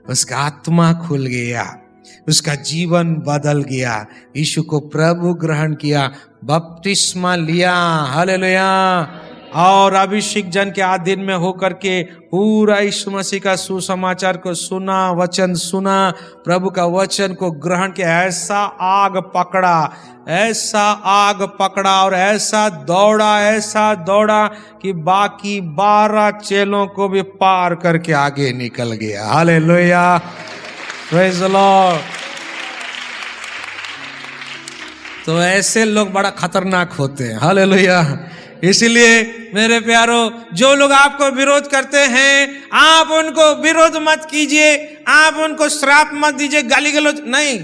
उसका आत्मा खुल गया, उसका जीवन बदल गया। यीशु को प्रभु ग्रहण किया, बपतिस्मा लिया। हालेलुया। और अभिषेक जन के अधीन में होकर के पूरा यीशु मसीह का सुसमाचार को सुना, वचन सुना, प्रभु का वचन को ग्रहण किया। ऐसा आग पकड़ा, ऐसा आग पकड़ा और ऐसा दौड़ा कि बाकी 12 चेलों को भी पार करके आगे निकल गया। हालेलुया। Praise the Lord. तो ऐसे लोग बड़ा खतरनाक होते हैं। हालेलुया। इसीलिए मेरे प्यारो, जो लोग आपको विरोध करते हैं, आप उनको विरोध मत कीजिए, आप उनको श्राप मत दीजिए, गाली गलौज नहीं।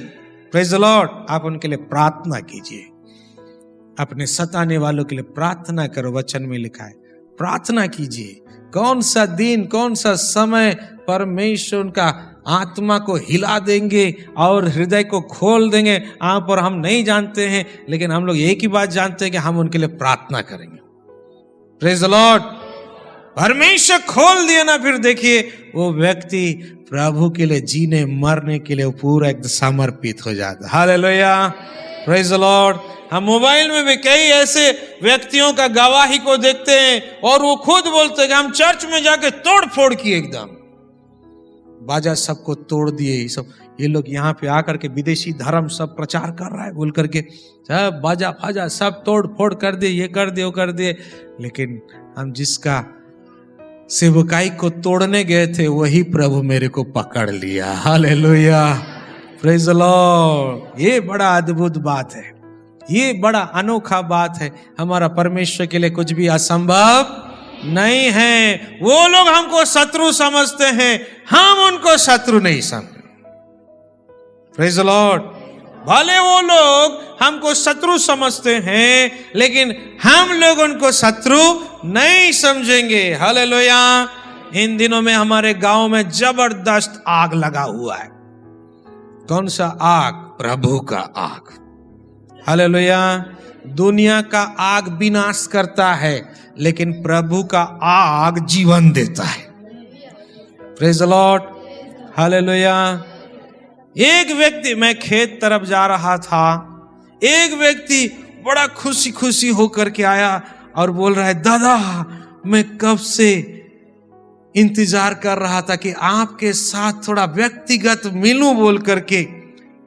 Praise the Lord. आप उनके लिए प्रार्थना कीजिए, अपने सताने वालों के लिए प्रार्थना करो। वचन में लिखा है, प्रार्थना कीजिए। कौन सा दिन, कौन सा समय परमेश्वर उनका आत्मा को हिला देंगे और हृदय को खोल देंगे, आप और हम नहीं जानते हैं। लेकिन हम लोग एक ही बात जानते हैं कि हम उनके लिए प्रार्थना करेंगे। Praise the Lord. परमेश्वर खोल दिए ना, फिर देखिए वो व्यक्ति प्रभु के लिए जीने मरने के लिए पूरा एकदम समर्पित हो जाता है। हालेलुया। Praise the Lord. हम मोबाइल में भी कई ऐसे व्यक्तियों का गवाही को देखते हैं और वो खुद बोलते हैं कि हम चर्च में जाके तोड़ फोड़ किए, एकदम बाजा सबको तोड़ दिए। सब ये लोग यहाँ पे आकर के विदेशी धर्म सब प्रचार कर रहा है बोल करके सब बाजा फाजा सब तोड़ फोड़ कर दिए, ये कर दिए, वो कर दिए। लेकिन हम जिसका सेवकाई को तोड़ने गए थे, वही प्रभु मेरे को पकड़ लिया। हालेलुया। Praise the Lord. ये बड़ा अद्भुत बात है, ये बड़ा अनोखा बात है। हमारा परमेश्वर के लिए कुछ भी असंभव नहीं है। वो लोग हमको शत्रु समझते हैं, हम उनको शत्रु नहीं समझते। Praise the Lord. भले वो लोग हमको शत्रु समझते हैं, लेकिन हम लोग उनको शत्रु नहीं समझेंगे। हालेलुया। इन दिनों में हमारे गांव में जबरदस्त आग लगा हुआ है। कौन सा आग? प्रभु का आग। हालेलुया। दुनिया का आग विनाश करता है, लेकिन प्रभु का आग जीवन देता है। Praise the Lord. हालेलुया। एक व्यक्ति, मैं खेत तरफ जा रहा था, एक व्यक्ति बड़ा खुशी खुशी होकर के आया और बोल रहा है, दादा मैं कब से इंतजार कर रहा था कि आपके साथ थोड़ा व्यक्तिगत मिलूं बोल करके।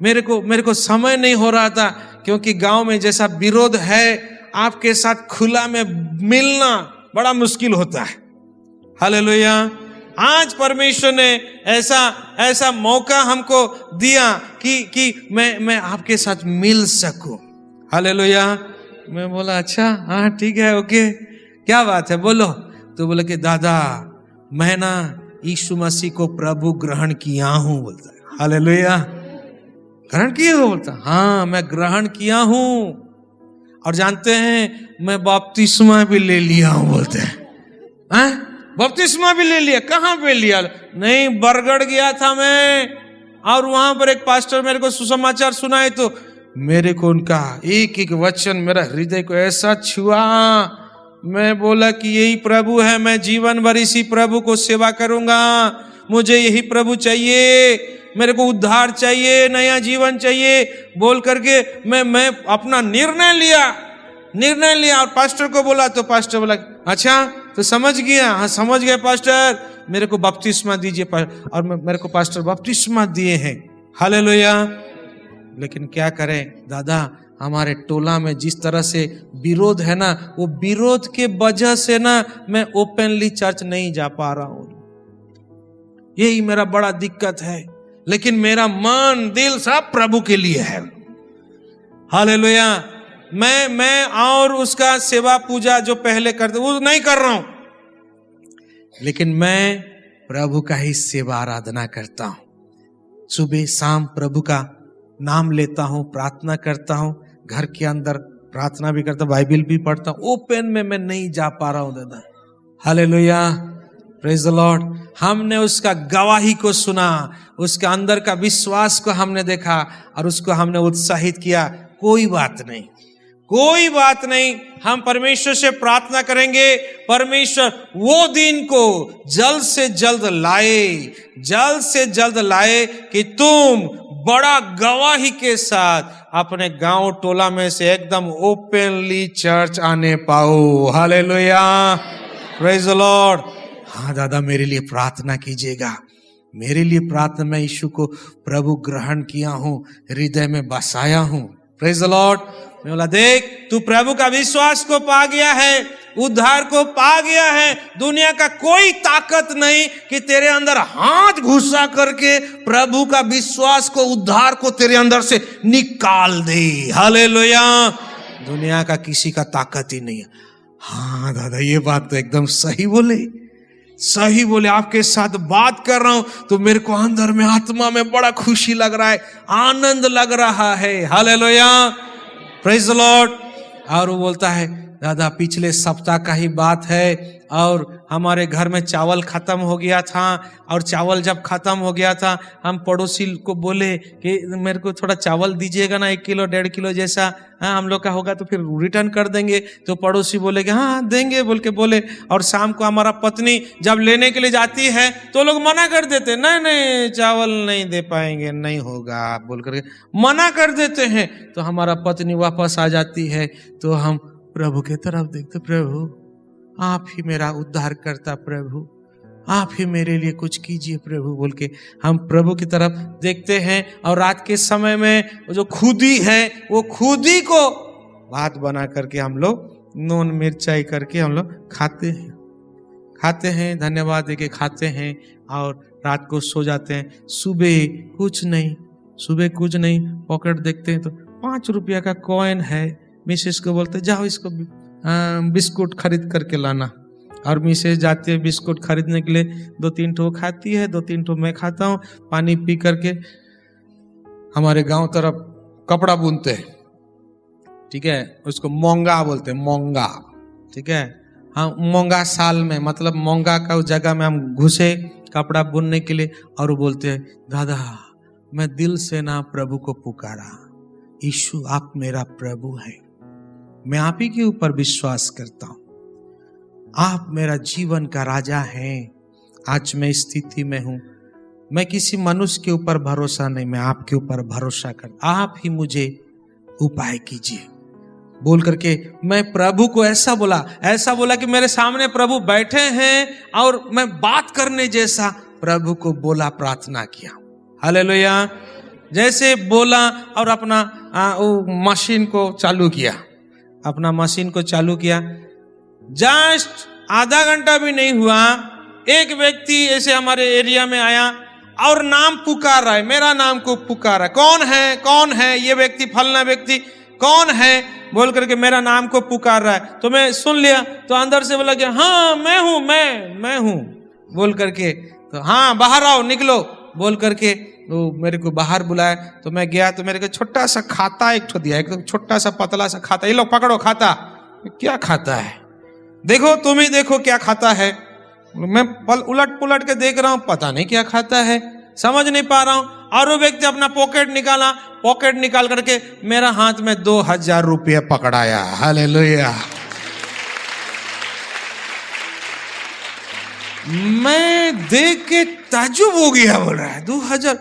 मेरे को समय नहीं हो रहा था, क्योंकि गांव में जैसा विरोध है, आपके साथ खुला में मिलना बड़ा मुश्किल होता है। हालेलुया। आज परमेश्वर ने ऐसा मौका हमको दिया कि मैं आपके साथ मिल सकूं। हालेलुया। मैं बोला अच्छा, हाँ ठीक है, ओके, क्या बात है, बोलो। तो बोले कि दादा मैं ना यीशु मसीह को प्रभु ग्रहण किया हूं बोलता है। हालेलुया। ग्रहण किए हो? बोलता हाँ मैं ग्रहण किया हूं, और जानते हैं मैं बपतिस्मा भी ले लिया हूं बोलते हैं। बपतिस्मा भी ले लिया? कहाँ पे लिया? नहीं, बरगढ़ गया था मैं, और वहां पर एक पास्टर मेरे को सुसमाचार सुनाए, तो मेरे को उनका एक एक वचन मेरा हृदय को ऐसा छुआ। मैं बोला कि यही प्रभु है, मैं जीवन भर इसी प्रभु को सेवा करूंगा, मुझे यही प्रभु चाहिए, मेरे को उद्धार चाहिए, नया जीवन चाहिए बोल करके मैं अपना निर्णय लिया और पास्टर को बोला। तो पास्टर बोला अच्छा तो समझ गया? हाँ समझ गया पास्टर, मेरे को बपतिस्मा दीजिए। और मेरे को पास्टर बपतिस्मा दिए हैं। हालेलुया। लेकिन क्या करें दादा, हमारे टोला में जिस तरह से विरोध है ना, वो विरोध के वजह से ना मैं ओपनली चर्च नहीं जा पा रहा हूं। यही मेरा बड़ा दिक्कत है, लेकिन मेरा मन दिल सब प्रभु के लिए है। हालेलुया। मैं और उसका सेवा पूजा जो पहले करते वो नहीं कर रहा हूं, लेकिन मैं प्रभु का ही सेवा आराधना करता हूं। सुबह शाम प्रभु का नाम लेता हूं, प्रार्थना करता हूं, घर के अंदर प्रार्थना भी करता, बाइबल भी पढ़ता हूं। ओपन में मैं नहीं जा पा रहा हूं दादा। Hallelujah, praise the Lord. हमने उसका गवाही को सुना, उसके अंदर का विश्वास को हमने देखा और उसको हमने उत्साहित किया। कोई बात नहीं, कोई बात नहीं, हम परमेश्वर से प्रार्थना करेंगे, परमेश्वर वो दिन को जल्द से जल्द लाए, जल्द से जल्द लाए कि तुम बड़ा गवाही के साथ अपने गांव टोला में से एकदम ओपनली चर्च आने पाओ। Hallelujah, praise the Lord. हाँ दादा, मेरे लिए प्रार्थना कीजिएगा, मेरे लिए प्रार्थना। मैं यीशु को प्रभु ग्रहण किया हूं, हृदय में बसाया हूं। Praise the Lord. मैं बोला, देख तू प्रभु का विश्वास को पा गया है, उद्धार को पा गया है। दुनिया का कोई ताकत नहीं कि तेरे अंदर हाथ घुसा करके प्रभु का विश्वास को, उद्धार को तेरे अंदर से निकाल दे। हालेलुया। दुनिया का किसी का ताकत ही नहीं है। हाँ दादा, ये बात तो एकदम सही बोले, सही बोले। आपके साथ बात कर रहा हूं तो मेरे को अंदर में, आत्मा में बड़ा खुशी लग रहा है, आनंद लग रहा है। Hallelujah, praise the Lord. और वो बोलता है, दादा पिछले सप्ताह का ही बात है और हमारे घर में चावल खत्म हो गया था, और चावल जब खत्म हो गया था हम पड़ोसी को बोले कि मेरे को थोड़ा चावल दीजिएगा ना, 1 किलो 1.5 किलो जैसा, हाँ हम लोग का होगा तो फिर रिटर्न कर देंगे। तो पड़ोसी बोले कि हाँ देंगे बोल के बोले। और शाम को हमारा पत्नी जब लेने के लिए जाती है तो लोग मना कर देते, नहीं नहीं चावल नहीं दे पाएंगे, नहीं होगा बोल करके मना कर देते हैं। तो हमारा पत्नी वापस आ जाती है तो हम प्रभु के तरफ देखते, प्रभु आप ही मेरा उद्धार करता, प्रभु आप ही मेरे लिए कुछ कीजिए प्रभु बोल के हम प्रभु की तरफ देखते हैं। और रात के समय में जो खुदी है, वो खुदी को भात बना करके हम लोग नून मिर्चाई करके हम लोग खाते हैं, धन्यवाद देके खाते हैं और रात को सो जाते हैं। सुबह कुछ नहीं, पॉकेट देखते हैं तो 5 रुपया का कॉइन है। मिसेस को बोलते, जाओ इसको बिस्कुट खरीद करके लाना। और मिसेस जाती है बिस्कुट खरीदने के लिए, 2-3 ठो खाती है, 2-3 ठो मैं खाता हूँ। पानी पी करके हमारे गांव तरफ कपड़ा बुनते हैं, ठीक है, उसको मोंगा बोलते हैं, मोंगा, ठीक है। हाँ, मोंगा साल में, मतलब मोंगा का उस जगह में हम घुसे कपड़ा बुनने के लिए। और वो बोलते हैं, दादा मैं दिल से ना प्रभु को पुकारा, यीशु आप मेरा प्रभु है, मैं आप ही के ऊपर विश्वास करता हूं, आप मेरा जीवन का राजा हैं। आज मैं इस स्थिति में हूं, मैं किसी मनुष्य के ऊपर भरोसा नहीं, मैं आपके ऊपर भरोसा कर, आप ही मुझे उपाय कीजिए बोल करके मैं प्रभु को ऐसा बोला कि मेरे सामने प्रभु बैठे हैं और मैं बात करने जैसा प्रभु को बोला, प्रार्थना किया। हालेलुया। जैसे बोला और अपना मशीन को चालू किया, जस्ट आधा घंटा भी नहीं हुआ, एक व्यक्ति ऐसे हमारे एरिया में आया और नाम पुकार रहा है, मेरा नाम को पुकार रहा है, कौन है ये व्यक्ति, फलना व्यक्ति कौन है बोल करके मेरा नाम को पुकार रहा है। तो मैं सुन लिया, तो अंदर से बोला कि हाँ मैं हूं बोल करके, तो हाँ बाहर आओ निकलो बोल करके वो मेरे को बाहर बुलाया। तो मैं गया तो मेरे को छोटा सा खाता एक ठो दिया, एकदम छोटा सा पतला सा खाता, ये लो पकड़ो खाता। क्या खाता है, देखो तुम ही देखो क्या खाता है। मैं उलट पुलट के देख रहा हूं, पता नहीं क्या खाता है, समझ नहीं पा रहा हूं। और वो व्यक्ति अपना पॉकेट निकाल करके मेरा हाथ में 2000 रुपये पकड़ाया। हालेलुया। मैं देख के ताज्जुब हो गया, बोल रहा है 2000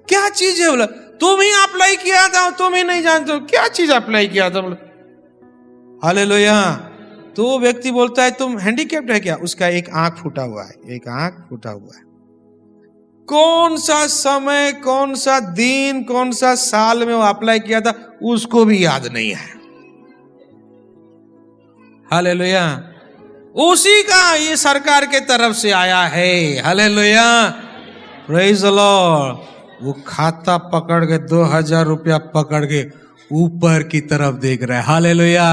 क्या चीज है, बोला तुम ही अप्लाई किया था, तुम ही नहीं जानते हो क्या चीज अप्लाई किया था, बोला। हालेलुया। तो वो व्यक्ति बोलता है तुम हैंडीकैप्ड है क्या, उसका एक आंख फूटा हुआ है। कौन सा समय, कौन सा दिन, कौन सा साल में वो अप्लाई किया था उसको भी याद नहीं है। हालेलुया। उसी का ये सरकार के तरफ से आया है। Hallelujah, praise the Lord. वो खाता पकड़ के 2000 रुपया पकड़ के ऊपर की तरफ देख रहा है। हालेलुया,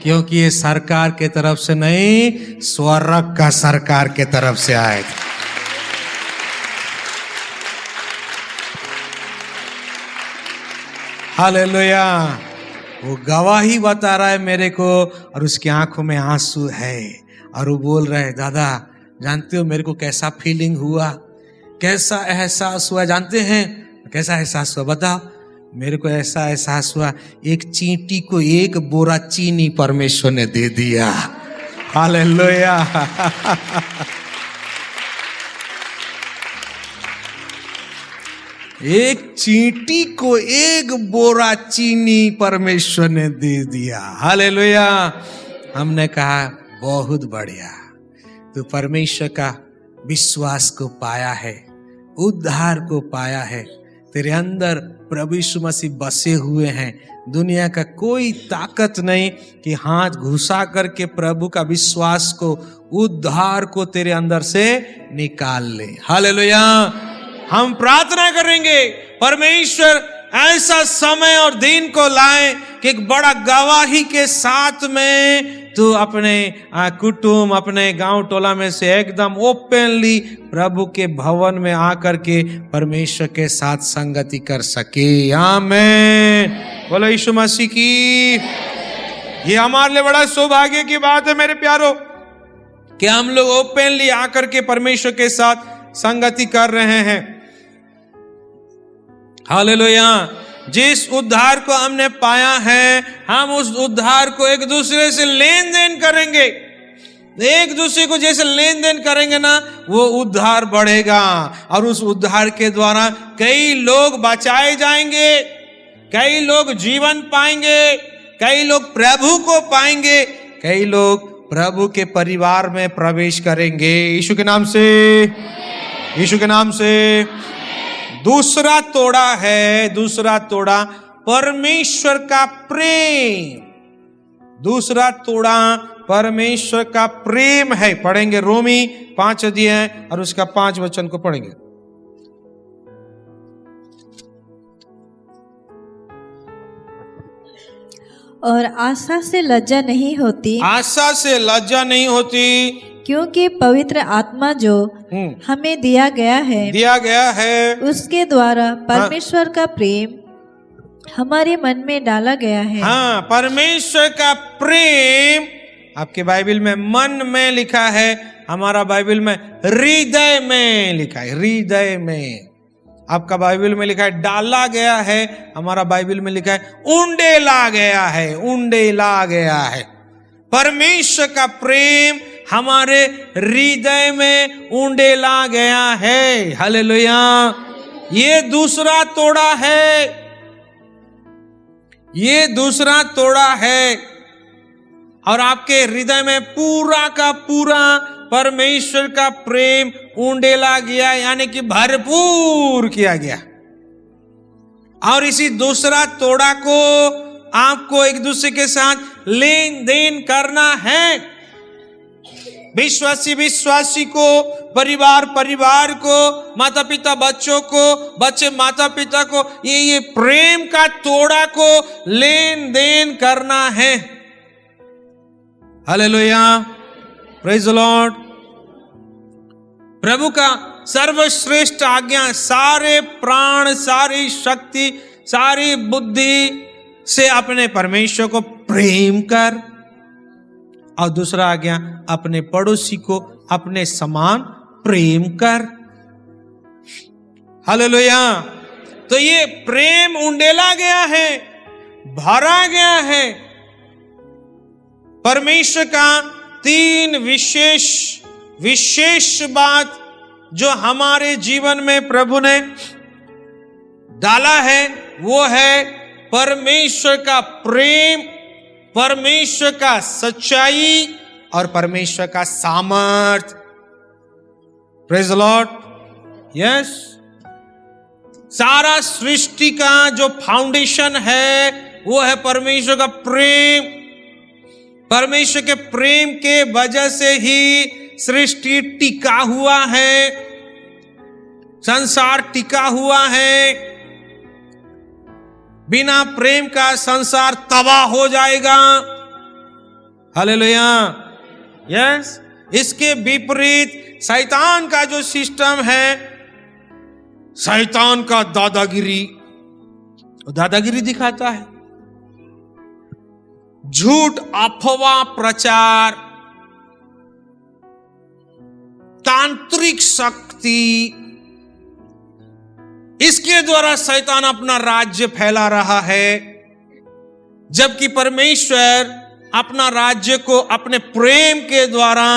क्योंकि ये सरकार के तरफ से नहीं, स्वर्ग का सरकार के तरफ से आए थे। हालेलुया, वो गवाही बता रहा है मेरे को, और उसकी आंखों में आंसू है, और वो बोल रहा है, दादा जानते हो मेरे को कैसा फीलिंग हुआ, कैसा एहसास हुआ, जानते हैं कैसा एहसास हुआ? बताओ। मेरे को ऐसा एहसास हुआ, एक चींटी को 1 बोरा चीनी परमेश्वर ने दे दिया। हालेलुया। एक चींटी को 1 बोरा चीनी परमेश्वर ने दे दिया। हालेलुया। हमने कहा बहुत बढ़िया, तू परमेश्वर का विश्वास को पाया है, उद्धार को पाया है, तेरे अंदर प्रभु यीशु मसीह बसे हुए हैं। दुनिया का कोई ताकत नहीं कि हाथ घुसा करके प्रभु का विश्वास को, उद्धार को तेरे अंदर से निकाल ले। हालेलुया। हम प्रार्थना करेंगे परमेश्वर ऐसा समय और दिन को लाए कि एक बड़ा गवाही के साथ में तू अपने कुटुंब, अपने गांव टोला में से एकदम ओपनली प्रभु के भवन में आकर के परमेश्वर के साथ संगति कर सके। आमीन। बोलो यीशु मसीह की। ये हमारे लिए बड़ा सौभाग्य की बात है मेरे प्यारो, कि हम लोग ओपनली आकर के परमेश्वर के साथ संगति कर रहे हैं। हालेलुया। जिस उद्धार को हमने पाया है, हम उस उद्धार को एक दूसरे से लेन देन करेंगे। एक दूसरे को जैसे लेन देन करेंगे ना, वो उद्धार बढ़ेगा, और उस उद्धार के द्वारा कई लोग बचाए जाएंगे, कई लोग जीवन पाएंगे, कई लोग प्रभु को पाएंगे, कई लोग प्रभु के परिवार में प्रवेश करेंगे। यीशु के नाम से, यीशु के नाम से। दूसरा तोड़ा है, दूसरा तोड़ा परमेश्वर का प्रेम। दूसरा तोड़ा परमेश्वर का प्रेम है। पढ़ेंगे रोमी 5 अध्याय और उसका 5 वचन को पढ़ेंगे। और आशा से लज्जा नहीं होती, आशा से लज्जा नहीं होती, क्योंकि पवित्र आत्मा जो हमें दिया गया है उसके द्वारा परमेश्वर का प्रेम हमारे मन में डाला गया है। हाँ, परमेश्वर का प्रेम आपके बाइबल में मन में लिखा है, हमारा बाइबल में हृदय में लिखा है। हृदय में आपका बाइबल में लिखा है डाला गया है, हमारा बाइबल में लिखा है उंडेला गया है, उंडेला गया है। परमेश्वर का प्रेम हमारे हृदय में उंडेला गया है। हालेलुया। ये दूसरा तोड़ा है, ये दूसरा तोड़ा है, और आपके हृदय में पूरा का पूरा परमेश्वर का प्रेम उंडेला गया, यानी कि भरपूर किया गया। और इसी दूसरा तोड़ा को आपको एक दूसरे के साथ लेन देन करना है। विश्वासी विश्वासी को, परिवार परिवार को, माता पिता बच्चों को, बच्चे माता पिता को, ये प्रेम का तोड़ा को लेन देन करना है। Hallelujah, praise the Lord. प्रभु का सर्वश्रेष्ठ आज्ञा, सारे प्राण, सारी शक्ति, सारी बुद्धि से अपने परमेश्वर को प्रेम कर, और दूसरा आज्ञा अपने पड़ोसी को अपने समान प्रेम कर। हालेलुया। तो ये प्रेम उंडेला गया है, भरा गया है। परमेश्वर का 3 विशेष बात जो हमारे जीवन में प्रभु ने डाला है, वो है परमेश्वर का प्रेम, परमेश्वर का सच्चाई और परमेश्वर का सामर्थ। Praise the Lord. यस, सारा सृष्टि का जो फाउंडेशन है वो है परमेश्वर का प्रेम। परमेश्वर के प्रेम के वजह से ही सृष्टि टिका हुआ है। संसार टिका हुआ है, बिना प्रेम का संसार तबाह हो जाएगा। हालेलुया। यस, इसके विपरीत शैतान का जो सिस्टम है, शैतान का दादागिरी दिखाता है, झूठ, अफवाह प्रचार, तांत्रिक शक्ति, इसके द्वारा शैतान अपना राज्य फैला रहा है। जबकि परमेश्वर अपना राज्य को अपने प्रेम के द्वारा,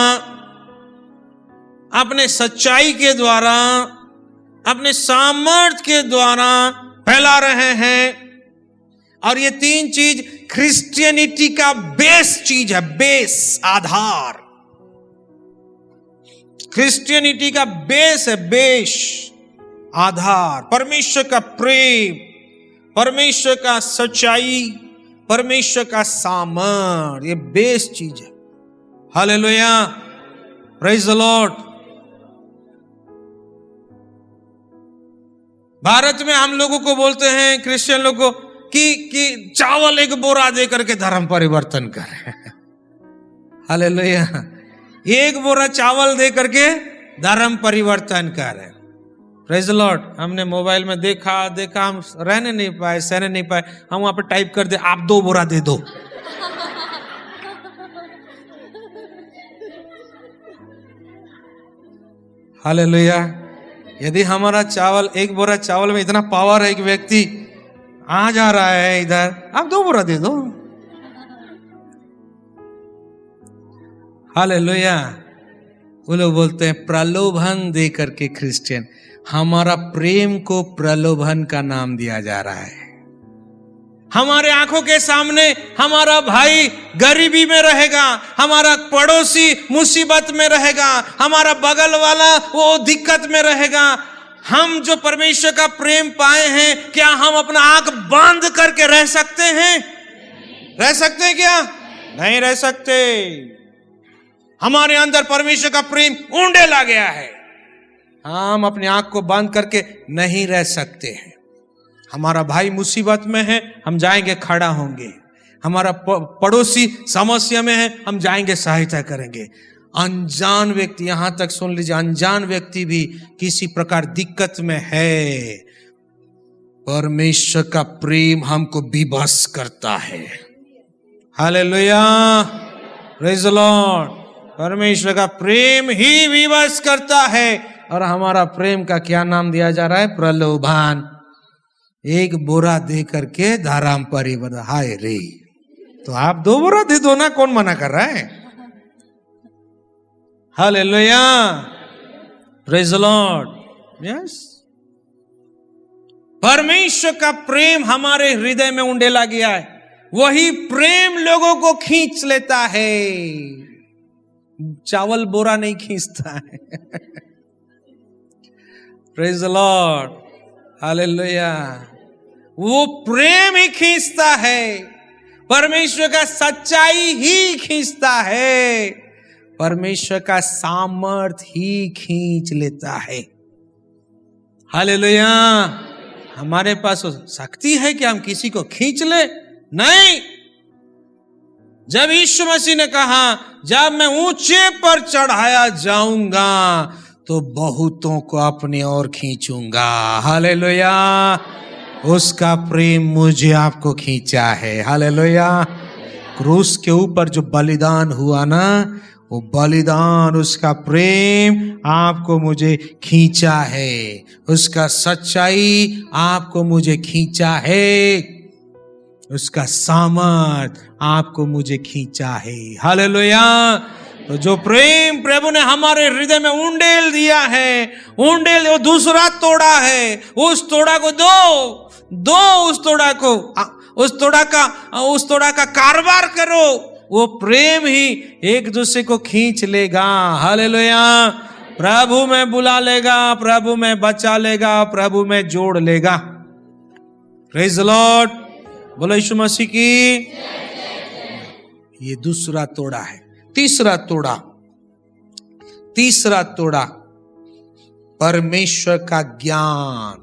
अपने सच्चाई के द्वारा, अपने सामर्थ्य के द्वारा फैला रहे हैं। और ये तीन चीज क्रिश्चियनिटी का बेस चीज है, बेस, आधार। क्रिश्चियनिटी का बेस है, बेस, आधार। परमेश्वर का प्रेम, परमेश्वर का सच्चाई, परमेश्वर का सामर्थ्य, ये बेस चीज है। Hallelujah, praise the Lord. Bharat में हम लोगों को बोलते हैं, क्रिश्चियन लोगों को, कि चावल एक बोरा दे करके धर्म परिवर्तन करें। हालेलुया, एक बोरा चावल दे करके धर्म परिवर्तन करें। Praise the Lord. हमने मोबाइल में देखा, हम रहने नहीं पाए, सहने नहीं पाए, हम वहां पे टाइप कर दे, आप 2 बोरा दे दो। हालेलुया। यदि हमारा चावल, एक बोरा चावल में इतना पावर है कि व्यक्ति आ जा रहा है इधर, आप 2 बोरा दे दो। हालेलुया। वो लोग बोलते हैं प्रलोभन दे करके क्रिश्चियन। हमारा प्रेम को प्रलोभन का नाम दिया जा रहा है। हमारे आंखों के सामने हमारा भाई गरीबी में रहेगा, हमारा पड़ोसी मुसीबत में रहेगा, हमारा बगल वाला वो दिक्कत में रहेगा। हम जो परमेश्वर का प्रेम पाए हैं, क्या हम अपना आंख बंद करके रह सकते हैं? रह सकते हैं क्या? नहीं रह सकते। हमारे अंदर परमेश्वर का प्रेम उंडेला गया है, हम अपनी आंख को बंद करके नहीं रह सकते हैं। हमारा भाई मुसीबत में है, हम जाएंगे, खड़ा होंगे। हमारा पड़ोसी समस्या में है, हम जाएंगे, सहायता करेंगे। अनजान व्यक्ति, यहां तक सुन लीजिए, अनजान व्यक्ति भी किसी प्रकार दिक्कत में है, परमेश्वर का प्रेम हमको विवश करता है। Hallelujah, praise the Lord. परमेश्वर का प्रेम ही विवश करता है। और हमारा प्रेम का क्या नाम दिया जा रहा है? प्रलोभन। एक बोरा दे करके धर्म परिवर्तन। हाय रे, तो आप 2 बोरा दे दो ना, कौन मना कर रहा है? Hallelujah, praise the Lord. Yes, परमेश्वर का प्रेम हमारे हृदय में उंडेला गया है। वही प्रेम लोगों को खींच लेता है, चावल बोरा नहीं खींचता है। Praise the Lord, hallelujah. वो प्रेम ही खींचता है, परमेश्वर का सच्चाई ही खींचता है, परमेश्वर का सामर्थ्य ही खींच लेता है। हालेलुया। हमारे पास शक्ति है कि हम किसी को खींच ले? नहीं। जब यीशु मसीह ने कहा, जब मैं ऊंचे पर चढ़ाया जाऊंगा तो बहुतों को अपनी ओर खींचूंगा। हालेलुया। उसका प्रेम मुझे आपको खींचा है। हालेलुया। क्रूस के ऊपर जो बलिदान हुआ ना, वो बलिदान, उसका प्रेम आपको मुझे खींचा है, उसका सच्चाई आपको मुझे खींचा है, उसका सामर्थ आपको मुझे खींचा है। हालेलुया। तो जो प्रेम प्रभु ने हमारे हृदय में उंडेल दिया है, उंडेल वो दूसरा तोड़ा है, उस तोड़ा को दो उस तोड़ा का कारोबार करो। वो प्रेम ही एक दूसरे को खींच लेगा। हालेलुया। प्रभु में बुला लेगा, प्रभु में बचा लेगा, प्रभु में जोड़ लेगा। Praise the Lord. बोलो यीशु मसीह की। ये दूसरा तोड़ा है। तीसरा तोड़ा परमेश्वर का ज्ञान,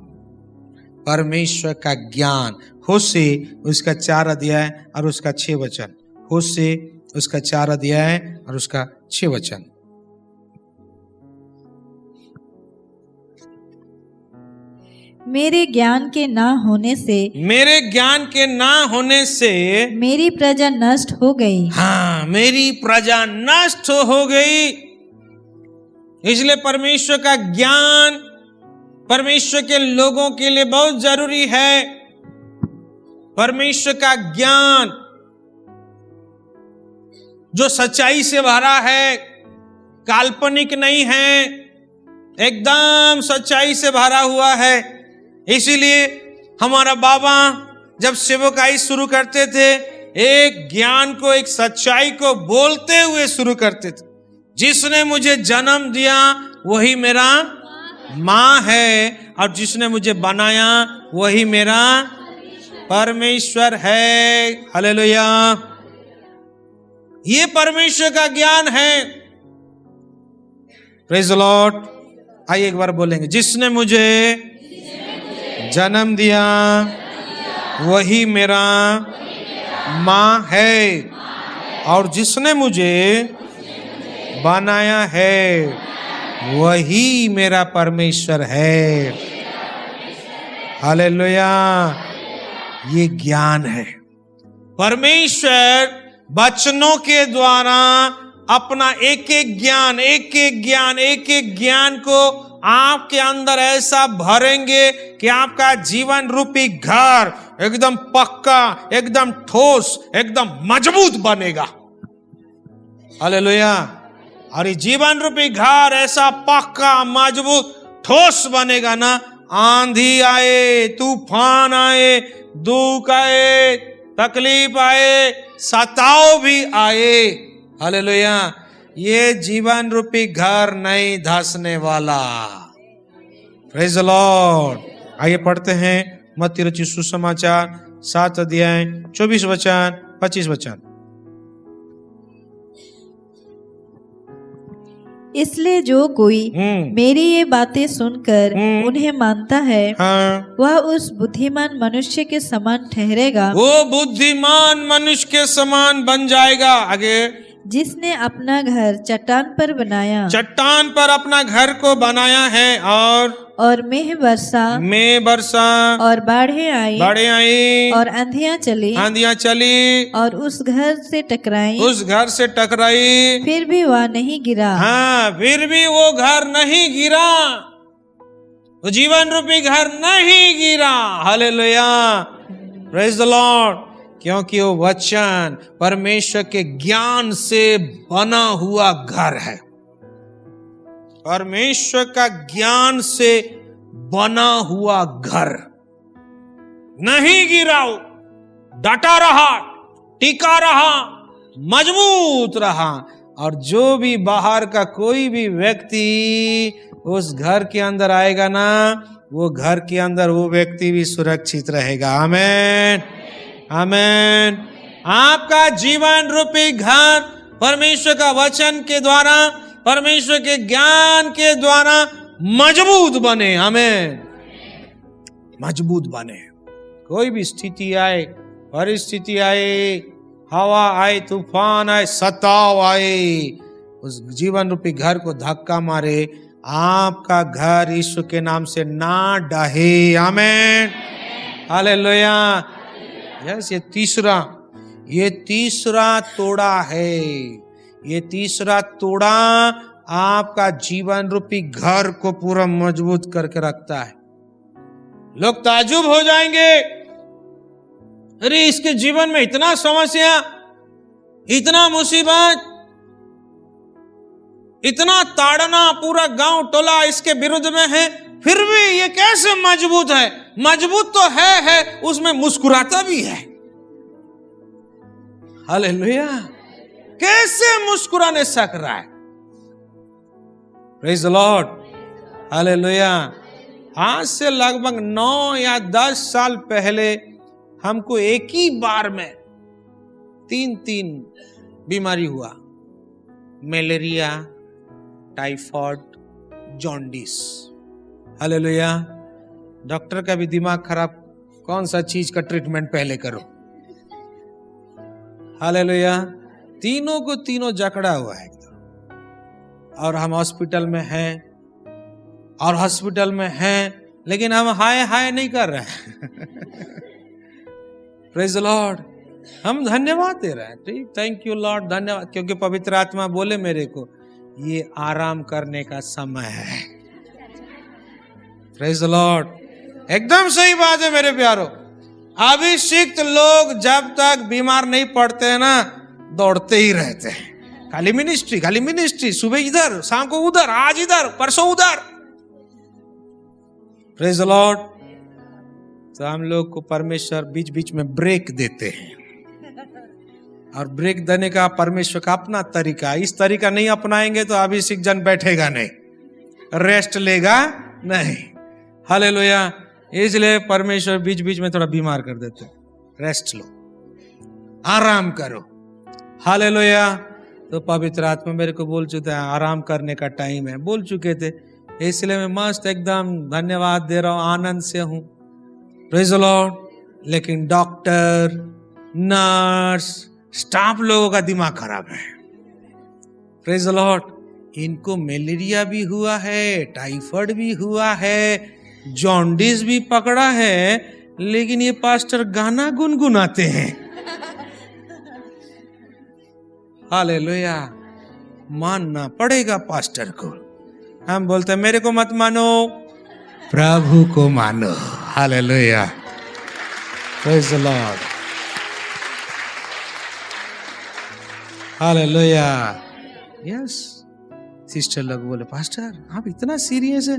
परमेश्वर का ज्ञान। होशे उसका 4 अध्याय और उसका 6 वचन। होशे उसका 4 अध्याय और उसका 6 वचन। मेरे ज्ञान के ना होने से, मेरे ज्ञान के ना होने से मेरी प्रजा नष्ट हो गई। हाँ, मेरी प्रजा नष्ट हो गई। इसलिए परमेश्वर का ज्ञान परमेश्वर के लोगों के लिए बहुत जरूरी है। परमेश्वर का ज्ञान जो सच्चाई से भरा है, काल्पनिक नहीं है, एकदम सच्चाई से भरा हुआ है। इसीलिए हमारा बाबा जब सेवकाई शुरू करते थे, एक ज्ञान को, एक सच्चाई को बोलते हुए शुरू करते थे। जिसने मुझे जन्म दिया वही मेरा माँ है, और जिसने मुझे बनाया वही मेरा परमेश्वर है। हालेलुया। ये परमेश्वर का ज्ञान है। Praise the Lord. आइए एक बार बोलेंगे, जिसने मुझे जन्म दिया वही मेरा माँ है, और जिसने मुझे बनाया है वही मेरा परमेश्वर है। हालेलुया। ये ज्ञान है। परमेश्वर वचनों के द्वारा अपना एक एक ज्ञान को आपके अंदर ऐसा भरेंगे कि आपका जीवन रूपी घर एकदम पक्का, एकदम ठोस, एकदम मजबूत बनेगा। हालेलुया। और ये जीवन रूपी घर ऐसा पक्का, मजबूत, ठोस बनेगा ना, आंधी आए, तूफान आए, दुख आए, तकलीफ आए, सताव भी आए, हालेलुया, ये जीवन रूपी घर नहीं धंसने वाला। Praise the Lord. आइए पढ़ते हैं मत्ती रचित सुसमाचार 7 अध्याय 24 वचन 25 वचन। इसलिए जो कोई मेरी ये बातें सुनकर उन्हें मानता है, हाँ, वह उस बुद्धिमान मनुष्य के समान ठहरेगा। वो बुद्धिमान मनुष्य के समान बन जाएगा। आगे, जिसने अपना घर चट्टान पर बनाया, चट्टान पर अपना घर को बनाया है, और मेघ बरसा और बाढ़ें आई और आंधियां चली और उस घर से टकराई, फिर भी वह नहीं गिरा। हाँ, फिर भी वो घर नहीं गिरा, वो जीवन रूपी घर नहीं गिरा। हालेलुया। Praise the Lord. क्योंकि वो वचन परमेश्वर के ज्ञान से बना हुआ घर है। परमेश्वर का ज्ञान से बना हुआ घर नहीं गिरा, डटा रहा, टिका रहा, मजबूत रहा। और जो भी बाहर का कोई भी व्यक्ति उस घर के अंदर आएगा ना, वो घर के अंदर वो व्यक्ति भी सुरक्षित रहेगा। आमीन, आमीन। आपका जीवन रूपी घर परमेश्वर का वचन के द्वारा, परमेश्वर के ज्ञान के द्वारा मजबूत बने। आमीन, मजबूत बने। कोई भी स्थिति आए, परिस्थिति आए, हवा आए, तूफान आए, सताव आए, उस जीवन रूपी घर को धक्का मारे, आपका घर यीशु के नाम से ना डहे। आमीन, हालेलुया। यस, ये तीसरा तोड़ा है। ये तीसरा तोड़ा आपका जीवन रूपी घर को पूरा मजबूत करके रखता है। लोग ताजुब हो जाएंगे, अरे इसके जीवन में इतना समस्या, इतना मुसीबत, इतना ताड़ना, पूरा गांव टोला इसके विरुद्ध में है, फिर भी ये कैसे मजबूत है? मजबूत तो है, उसमें मुस्कुराता भी है। हालेलुया। कैसे मुस्कुराने सक रहा है? Praise the Lord. हालेलुया। आज से लगभग 9 या 10 साल पहले हमको एक ही बार में 3 बीमारी हुआ, malaria, typhoid, jaundice. Hallelujah. Doctor का भी दिमाग खराब, कौन सा चीज का ट्रीटमेंट पहले करो। हालेलुया। तीनों को तीनों जकड़ा हुआ है एकदम। और हम हॉस्पिटल में हैं, और हॉस्पिटल में हैं, लेकिन हम हाय हाय नहीं कर रहे हैं। Praise the Lord. हम धन्यवाद दे रहे हैं, ठीक, थैंक यू लॉर्ड, धन्यवाद, क्योंकि पवित्र आत्मा बोले मेरे को ये आराम करने का समय है। Praise the Lord. एकदम सही बात है मेरे प्यारो। अभिषिक्त लोग जब तक बीमार नहीं पड़ते हैं ना, दौड़ते ही रहते हैं। खाली मिनिस्ट्री, खाली मिनिस्ट्री, सुबह इधर, शाम को उधर, आज इधर, परसों उधर। Praise the Lord. तो हम लोग को परमेश्वर बीच बीच में ब्रेक देते हैं, और ब्रेक देने का परमेश्वर का अपना तरीका। इस तरीका नहीं अपनाएंगे तो अभिषिक्त जन बैठेगा नहीं, रेस्ट लेगा नहीं। हालेलुया। इसलिए परमेश्वर बीच बीच में थोड़ा बीमार कर देते, रेस्ट लो, आराम करो। हालेलुया। तो पवित्र आत्मा मेरे को बोल चुके हैं आराम करने का टाइम है, बोल चुके थे, इसलिए मैं मस्त एकदम धन्यवाद दे रहा हूं, आनंद से हूं। Praise the Lord. लेकिन डॉक्टर, नर्स, स्टाफ लोगों का दिमाग खराब है। Praise the Lord. इनको मलेरिया भी हुआ है, टाइफाइड भी हुआ है, जॉन्डिस भी पकड़ा है, लेकिन ये पास्टर गाना गुनगुनाते हैं। हालेलुया। मानना पड़ेगा पास्टर को। हम बोलते हैं मेरे को मत मानो, प्रभु को मानो। Hallelujah. Praise the Lord. Hallelujah. Yes. Sister लोग बोले पास्टर आप इतना सीरियस है,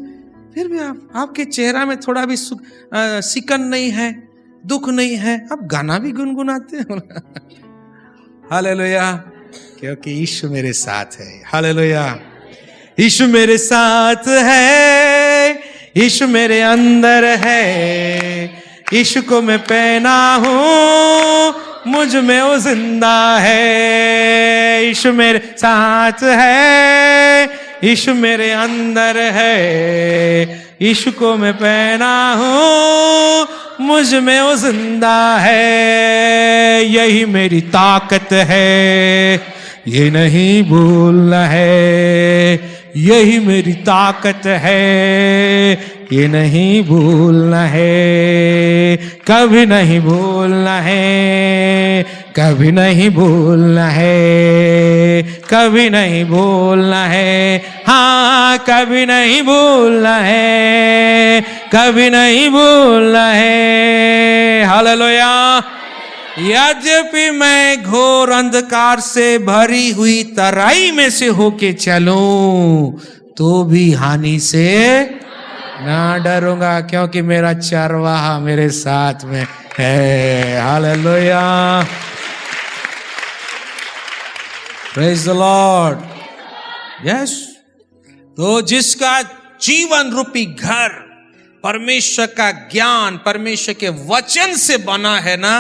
फिर भी आपके चेहरा में थोड़ा भी सिकन नहीं है, दुख नहीं है, आप गाना भी गुनगुनाते हो। हालेलुया। क्योंकि यीशु मेरे साथ है। हालेलुया। यीशु मेरे साथ है, यीशु मेरे अंदर है, यीशु को मैं पहना हूं, मुझ में वो जिंदा है। यीशु मेरे साथ है, यीशु मेरे अंदर है, यीशु को मैं पहना हूं, मुझ में वो जिंदा है। यही मेरी ताकत है, ये नहीं भूलना है। यही मेरी ताकत है, ये नहीं भूलना है। कभी नहीं भूलना है, कभी नहीं भूलना है, कभी नहीं भूलना है। हाँ, कभी नहीं भूलना है, कभी नहीं भूलना है। हालेलुया। यद्यपि मैं घोर अंधकार से भरी हुई तराई में से होके चलूं, तो भी हानि से ना डरूंगा, क्योंकि मेरा चरवाहा मेरे साथ में है। Hallelujah. Praise the Lord. Yes. तो जिसका जीवन रूपी घर परमेश्वर का ज्ञान, परमेश्वर के वचन से बना है ना,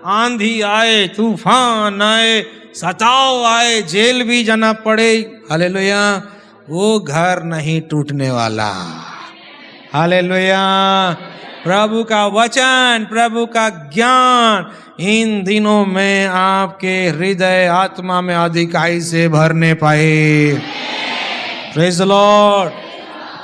आंधी आए, तूफान आए, सताव आए, जेल भी जाना पड़े, हालेलुया, वो घर नहीं टूटने वाला। हालेलुया। प्रभु का वचन, प्रभु का ज्ञान इन दिनों में आपके हृदय आत्मा में अधिकाई से भरने पाए। Praise the Lord.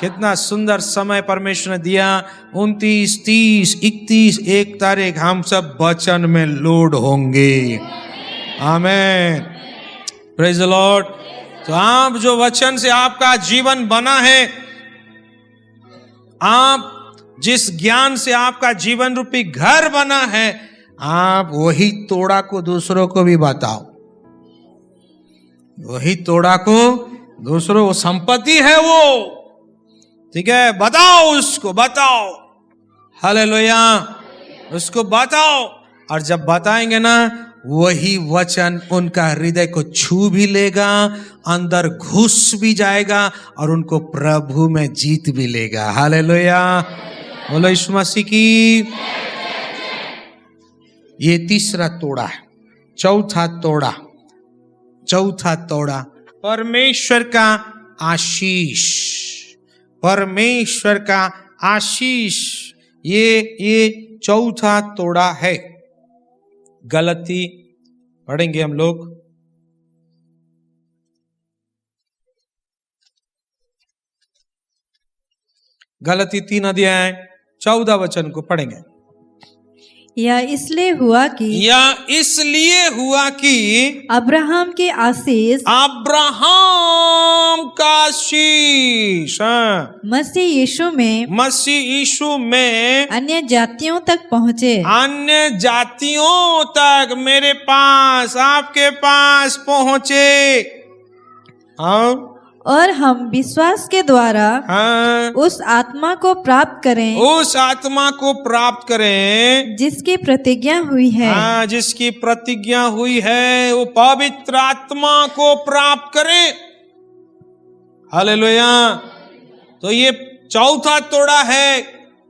कितना सुंदर समय परमेश्वर ने दिया। 29, 30, 31, 1 तारीख हम सब वचन में लोड होंगे। आमीन। Praise the Lord. तो आप जो वचन से आपका जीवन बना है, आप जिस ज्ञान से आपका जीवन रूपी घर बना है, आप वही तोड़ा को दूसरों को भी बताओ। वही तोड़ा को दूसरों को, संपत्ति है वो, ठीक है, बताओ उसको, बताओ। हालेलुया। उसको बताओ, और जब बताएंगे ना, वही वचन उनका हृदय को छू भी लेगा, अंदर घुस भी जाएगा, और उनको प्रभु में जीत भी लेगा। हालेलुया। बोलो यीशु मसीह की। ये तीसरा तोड़ा है। चौथा तोड़ा परमेश्वर का आशीष। परमेश्वर का आशीष, ये चौथा तोड़ा है। गलती पढ़ेंगे हम लोग। गलती 3 अध्याय 14 वचन को पढ़ेंगे। यह इसलिए हुआ कि अब्राहम के आशीष का आशीष मसीह यीशु में अन्य जातियों तक पहुँचे। अन्य जातियों तक मेरे पास, आपके पास पहुँचे। और हम विश्वास के द्वारा उस आत्मा को प्राप्त करें जिसकी प्रतिज्ञा हुई है। जिसकी प्रतिज्ञा हुई है, वो पवित्र आत्मा को प्राप्त करें। हालेलुया। तो ये चौथा तोड़ा है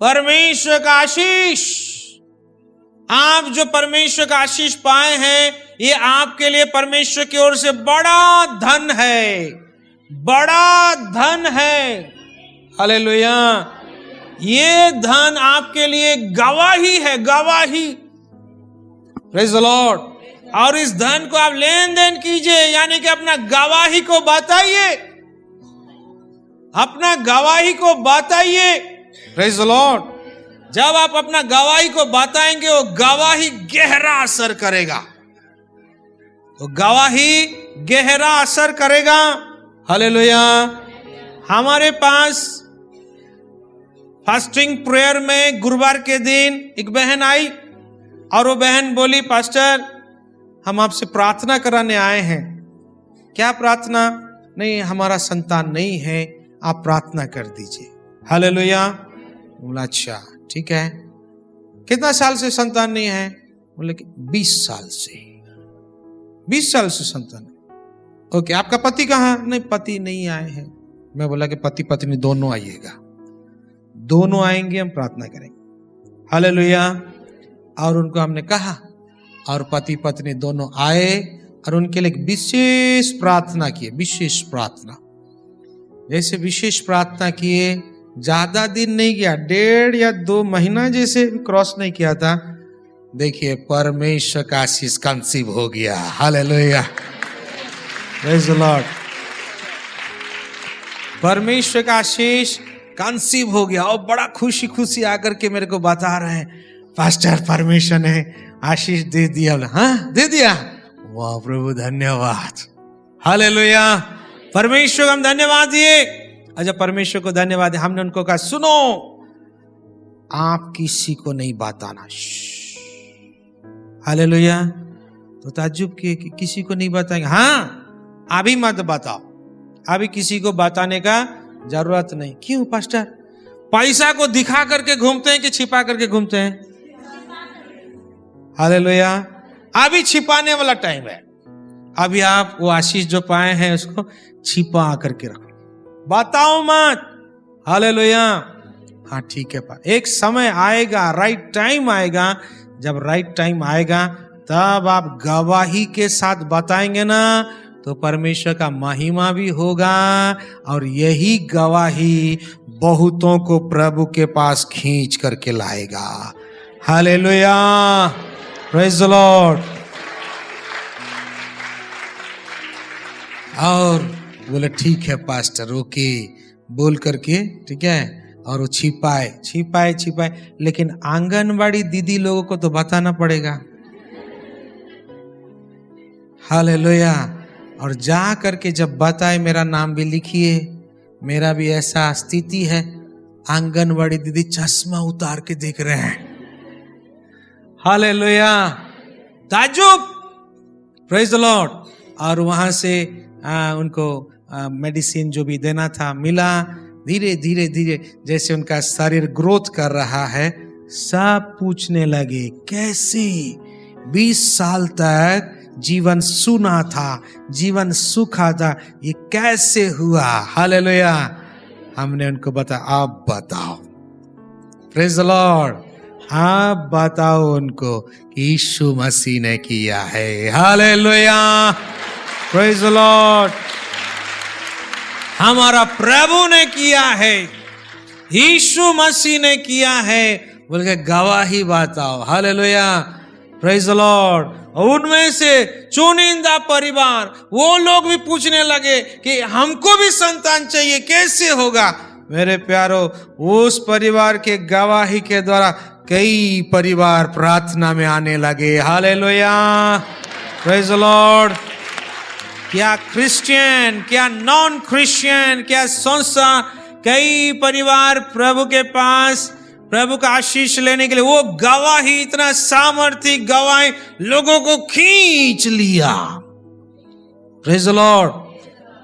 परमेश्वर का आशीष। आप जो परमेश्वर का आशीष पाए हैं, ये आपके लिए परमेश्वर की ओर से बड़ा धन है, बड़ा धन है। हालेलुया। ये धन आपके लिए गवाही है, गवाही। Praise the Lord. और इस धन को आप लेन देन कीजिए, यानी कि अपना गवाही को बताइए, अपना गवाही को बताइए। Praise the Lord. जब आप अपना गवाही को बताएंगे, वो गवाही गहरा असर करेगा, वो गवाही गहरा असर करेगा। हालेलुया। हमारे पास फास्टिंग प्रेयर में गुरुवार के दिन एक बहन आई और वो बहन बोली, पास्टर हम आपसे प्रार्थना कराने आए हैं। क्या प्रार्थना? नहीं, हमारा संतान नहीं है, आप प्रार्थना कर दीजिए। हालेलुया। बोला अच्छा ठीक है। कितना साल से संतान नहीं है? बोले कि 20 साल से। 20 साल से संतान। ओके, आपका पति कहाँ? नहीं, पति नहीं आए हैं। मैं बोला कि पति पत्नी दोनों आइएगा, दोनों आएंगे, हम प्रार्थना करेंगे। हालेलुया। और उनको हमने कहा, और पति पत्नी दोनों आए और उनके लिए एक विशेष प्रार्थना किए। विशेष प्रार्थना, जैसे विशेष प्रार्थना किए, ज्यादा दिन नहीं किया, 1.5 या 2 महीना जैसे क्रॉस नहीं किया था। देखिए परमेश्वर का आशीष कंसीव हो गया। हालेलुया। Praise the Lord. परमेश्वर का आशीष कंसीव हो गया और बड़ा खुशी खुशी आकर के मेरे को बता रहे हैं, पास्टर परमेश्वर ने आशीष दे दिया। हाँ, दे दिया। वाह प्रभु, धन्यवाद। हालेलुया। परमेश्वर को हम धन्यवाद दिए। अच्छा, परमेश्वर को धन्यवाद। हमने उनको कहा, सुनो, आप किसी को नहीं बताना। हालेलुया। तो ताज्जुब किए कि किसी को नहीं बताएंगे। हाँ, अभी मत बताओ, अभी किसी को बताने का जरूरत नहीं। क्यों पास्टर? पैसा को दिखा करके घूमते हैं कि छिपा करके घूमते हैं? हालेलुया। अभी छिपाने वाला टाइम है। अभी आप वो आशीष जो पाए हैं उसको छिपा करके रखो, बताओ मत। हालेलुया। हाँ ठीक है, एक समय आएगा, राइट टाइम आएगा। जब राइट टाइम आएगा तब आप गवाही के साथ बताएंगे ना, तो परमेश्वर का महिमा भी होगा और यही गवाही बहुतों को प्रभु के पास खींच करके लाएगा। हालेलुया। Praise the Lord. और बोले ठीक है पास्टर, ओके बोल करके, ठीक है। और वो छिपाए, लेकिन आंगनवाड़ी दीदी लोगों को तो बताना पड़ेगा। हालेलुया। और जा करके जब बताए, मेरा नाम भी लिखिए, मेरा भी ऐसा स्थिति है। आंगनवाड़ी दीदी चश्मा उतार के देख रहे हैं। हालेलुया। ताज्जुब। Praise the Lord. और वहां से उनको मेडिसिन जो भी देना था मिला। धीरे धीरे जैसे उनका शरीर ग्रोथ कर रहा है, सब पूछने लगे कैसे 20 साल तक जीवन सुना था, जीवन सुखा था, ये कैसे हुआ? हालेलुया। हमने उनको बताया, आप बताओ। Praise the Lord. आप बताओ उनको कि यीशु मसीह ने किया है। हालेलुया। Praise the Lord. हमारा प्रभु ने किया है। यीशु मसीह ने किया है बोल के गवाही बताओ। Hallelujah, praise the Lord. उनमें से चुनिंदा परिवार वो लोग भी पूछने लगे कि हमको भी संतान चाहिए, कैसे होगा? मेरे प्यारो, उस परिवार के गवाही के द्वारा कई परिवार प्रार्थना में आने लगे। Hallelujah, praise the Lord. क्या क्रिश्चियन, क्या नॉन क्रिश्चियन, क्या संस्था, कई परिवार प्रभु के पास प्रभु का आशीष लेने के लिए वो गवाही, इतना सामर्थ्य गवाही लोगों को खींच लिया। Praise the Lord.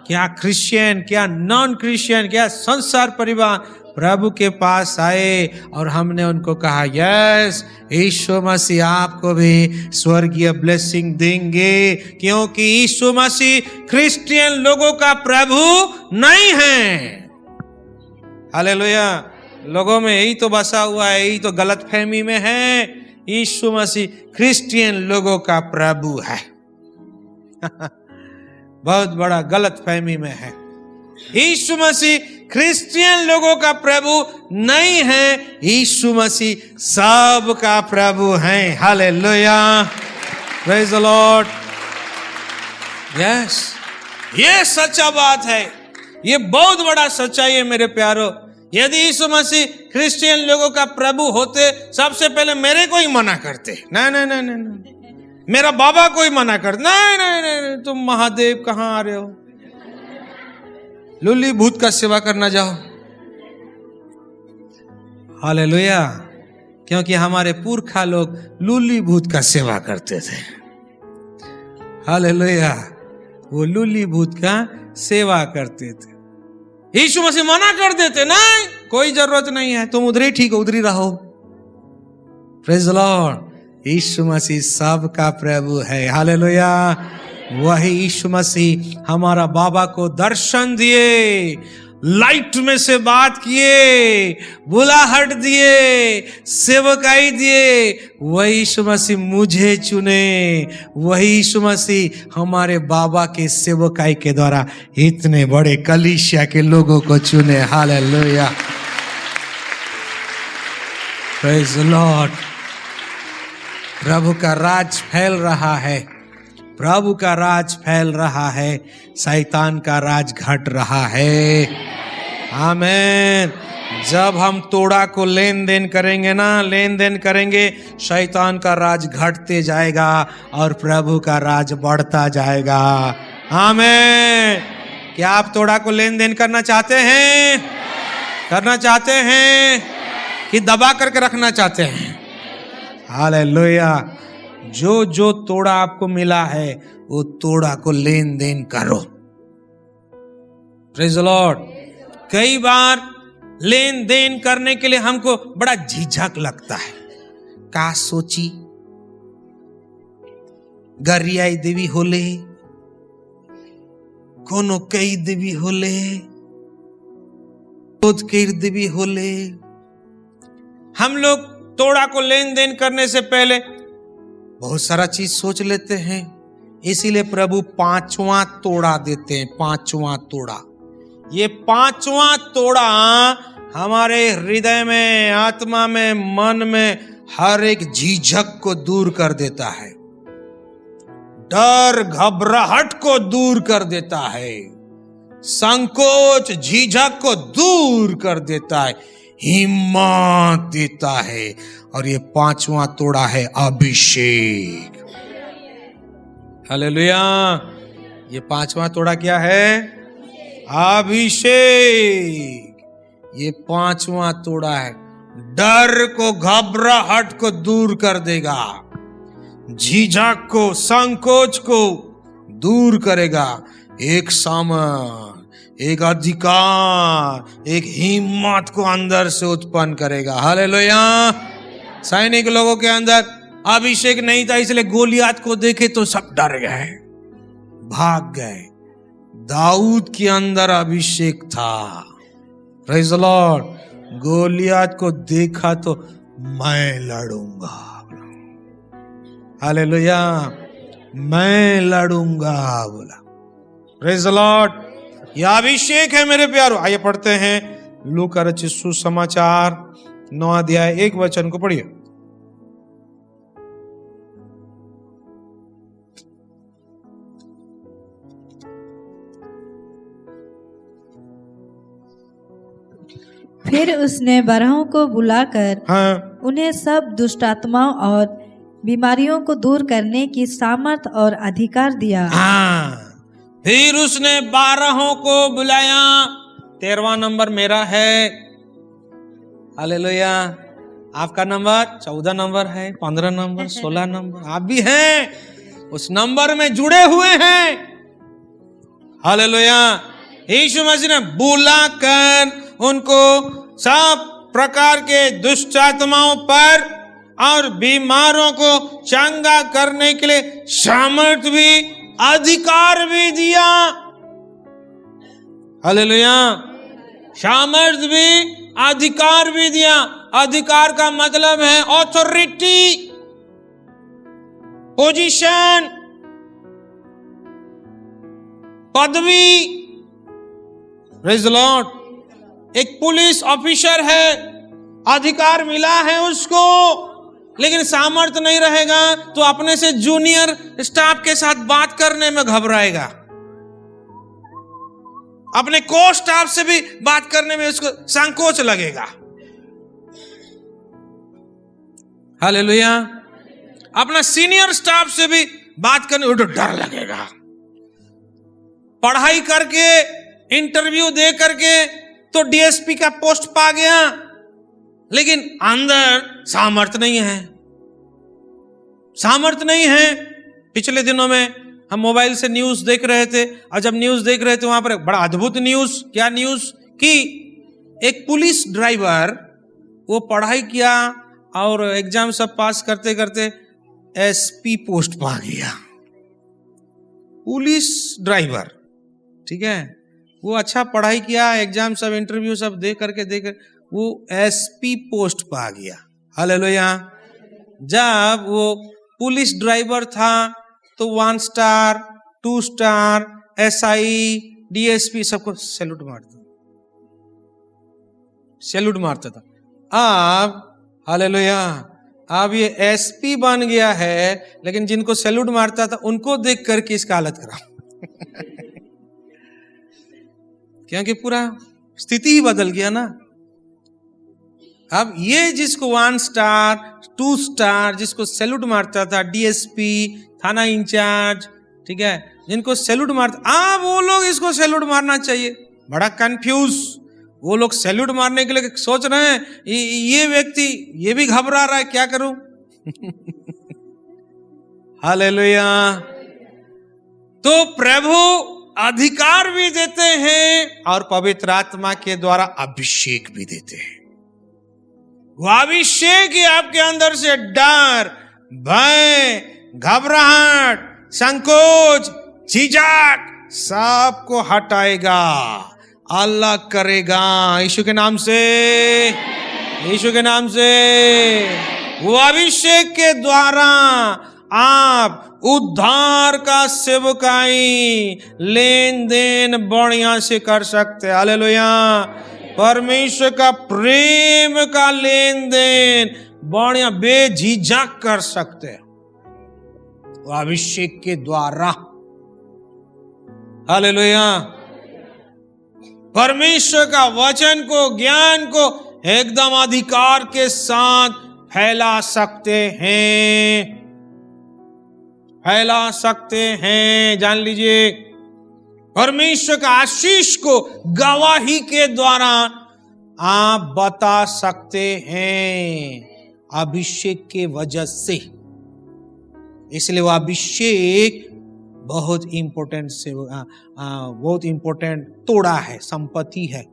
क्या क्रिश्चियन, क्या नॉन क्रिश्चियन, क्या संसार परिवार प्रभु के पास आए और हमने उनको कहा यस, यीशु मसीह आपको भी स्वर्गीय ब्लेसिंग देंगे, क्योंकि यीशु मसीह क्रिश्चियन लोगों का प्रभु नहीं है। हालेलुया। लोगों में यही तो बसा हुआ है, यही तो गलतफहमी में है। यीशु मसीह क्रिश्चियन लोगों का प्रभु है। बहुत बड़ा गलतफहमी में है। यीशु मसीह क्रिश्चियन लोगों का प्रभु नहीं है, यीशु मसीह सब का प्रभु है। Hallelujah, praise the Lord. Yes, ये सच्चा बात है, ये बहुत बड़ा सच्चाई है मेरे प्यारो। यदि यीशु मसीह क्रिश्चियन लोगों का प्रभु होते, सबसे पहले मेरे को ही मना करते। नहीं नहीं नहीं नहीं, मेरा बाबा को ही मना करते। नहीं नहीं नहीं, तुम महादेव कहां आ रहे हो, लुल्ली भूत का सेवा करना जाओ। हालेलुया, क्योंकि हमारे पुरखा लोग लुल्ली भूत का सेवा करते थे। हालेलुया, वो लुल्ली भूत का सेवा करते थे। यीशु मसीह मना कर देते, नहीं कोई जरूरत नहीं है, तुम उधर ही ठीक हो, उधर ही रहो। Praise the Lord. यीशु मसीह सबका प्रभु है। हालेलुया। वही यीशु मसीह हमारा बाबा को दर्शन दिए, लाइट में से बात किए, बुलाहट दिए, सेवकाई दिए। वही यीशु मसीह मुझे चुने, वही यीशु मसीह हमारे बाबा के सेवकाई के द्वारा इतने बड़े कलीसिया के लोगों को चुने। Hallelujah, praise the Lord. प्रभु का राज फैल रहा है, प्रभु का राज फैल रहा है, शैतान का राज घट रहा है। आमीन। जब हम तोड़ा को लेन देन करेंगे ना, लेन देन करेंगे, शैतान का राज घटते जाएगा और प्रभु का राज बढ़ता जाएगा। आमीन। क्या आप तोड़ा को लेन देन करना चाहते हैं? करना चाहते हैं कि दबा करके रखना चाहते हैं? हालेलुया। जो जो तोड़ा आपको मिला है वो तोड़ा को लेन देन करो। Praise the Lord. कई बार लेन देन करने के लिए हमको बड़ा झिझक लगता है। का सोची गरियाई देवी होले, कोनो कई देवी होले, खुद कई देवी होले। हम लोग तोड़ा को लेन देन करने से पहले बहुत सारा चीज सोच लेते हैं, इसीलिए प्रभु 5वां तोड़ा देते हैं। 5वां तोड़ा, ये 5वां तोड़ा हमारे हृदय में, आत्मा में, मन में हर एक झिझक को दूर कर देता है, डर घबराहट को दूर कर देता है, संकोच झिझक को दूर कर देता है, हिम्मत देता है। और ये 5वां तोड़ा है अभिषेक। हालेलुया। ये 5वां तोड़ा क्या है? अभिषेक। ये 5वां तोड़ा है, डर को, घबराहट को दूर कर देगा, झिझक को, संकोच को दूर करेगा। एक सामर्थ, एक अधिकार, एक हिम्मत को अंदर से उत्पन्न करेगा। हालेलुया। सैनिक लोगों के अंदर अभिषेक नहीं था, इसलिए गोलियात को देखे तो सब डर गए, भाग गए। दाऊद के अंदर अभिषेक था। Praise the Lord. गोलियात को देखा तो मैं लड़ूंगा। हालेलुया। मैं लड़ूंगा बोला। Praise the Lord. यह अभिषेक है मेरे प्यारो। आइए पढ़ते हैं लूका रचित सुसमाचार 9 अध्याय 1 वचन को पढ़िए। फिर उसने 12 को बुलाकर हाँ, उन्हें सब दुष्ट आत्माओं और बीमारियों को दूर करने की सामर्थ और अधिकार दिया। हाँ। फिर उसने 12 को बुलाया। 13वां नंबर मेरा है। हालेलुया। आपका नंबर 14 नंबर है, 15 नंबर, 16 नंबर, आप भी हैं उस नंबर में जुड़े हुए हैं। हालेलुया। यीशु मसीह ने बुलाकर उनको सब प्रकार के दुष्ट आत्माओं पर और बीमारों को चंगा करने के लिए सामर्थ भी, अधिकार भी दिया। हालेलुया। सामर्थ भी, अधिकार भी दिया। अधिकार का मतलब है ऑथोरिटी, पोजीशन, पदवी। Praise the Lord. एक पुलिस ऑफिसर है, अधिकार मिला है उसको, लेकिन सामर्थ्य नहीं रहेगा तो अपने से जूनियर स्टाफ के साथ बात करने में घबराएगा, अपने को स्टाफ से भी बात करने में उसको संकोच लगेगा। हालेलुया। अपना सीनियर स्टाफ से भी बात करने में डर लगेगा। पढ़ाई करके, इंटरव्यू दे करके तो डीएसपी का पोस्ट पा गया, लेकिन अंदर सामर्थ्य नहीं है, सामर्थ्य नहीं है। पिछले दिनों में हम मोबाइल से न्यूज देख रहे थे, और जब न्यूज देख रहे थे वहां पर एक बड़ा अद्भुत न्यूज। क्या न्यूज? कि एक पुलिस ड्राइवर वो पढ़ाई किया और एग्जाम सब पास करते करते एसपी पोस्ट पा गया। पुलिस ड्राइवर, ठीक है, वो अच्छा पढ़ाई किया, एग्जाम सब, इंटरव्यू सब दे करके वो एसपी पोस्ट पा गया। हालेलुया। जब वो पुलिस ड्राइवर था तो 1 स्टार, 2 स्टार, एसआई, डीएसपी सबको सैल्यूट मारता था। अब हालेलुया, अब ये एसपी बन गया है, लेकिन जिनको सैल्यूट मारता था उनको देख करके इसका हालत खराब क्योंकि पूरा स्थिति ही बदल गया ना। अब ये जिसको 1 स्टार, 2 स्टार, जिसको सैल्यूट मारता था, डीएसपी, थाना इंचार्ज, ठीक है, जिनको सैल्यूट मारता, अब वो लोग इसको सैल्यूट मारना चाहिए। बड़ा कंफ्यूज, वो लोग सैल्यूट मारने के लिए सोच रहे हैं, ये व्यक्ति ये भी घबरा रहा है, क्या करूं? हालेलुया। तो प्रभु अधिकार भी देते हैं और पवित्र आत्मा के द्वारा अभिषेक भी देते हैं। वो अभिषेक ही आपके अंदर से डर, भय, घबराहट, संकोच, झिझक सबको हटाएगा, अलग करेगा। यीशु के नाम से, यीशु के नाम से। वो अभिषेक के द्वारा आप उद्धार का सेवकाई, लेन देन बढ़िया से कर सकते। हालेलुया। परमेश्वर का प्रेम का लेन देन बढ़िया बेझिझक कर सकते वो अभिषेक के द्वारा। हालेलुया। परमेश्वर का वचन को, ज्ञान को एकदम अधिकार के साथ फैला सकते हैं, फैला सकते हैं। जान लीजिए, परमेश्वर का आशीष को गवाही के द्वारा आप बता सकते हैं, अभिषेक के वजह से। इसलिए वो अभिषेक बहुत इंपॉर्टेंट से बहुत इंपॉर्टेंट तोड़ा है, संपत्ति है,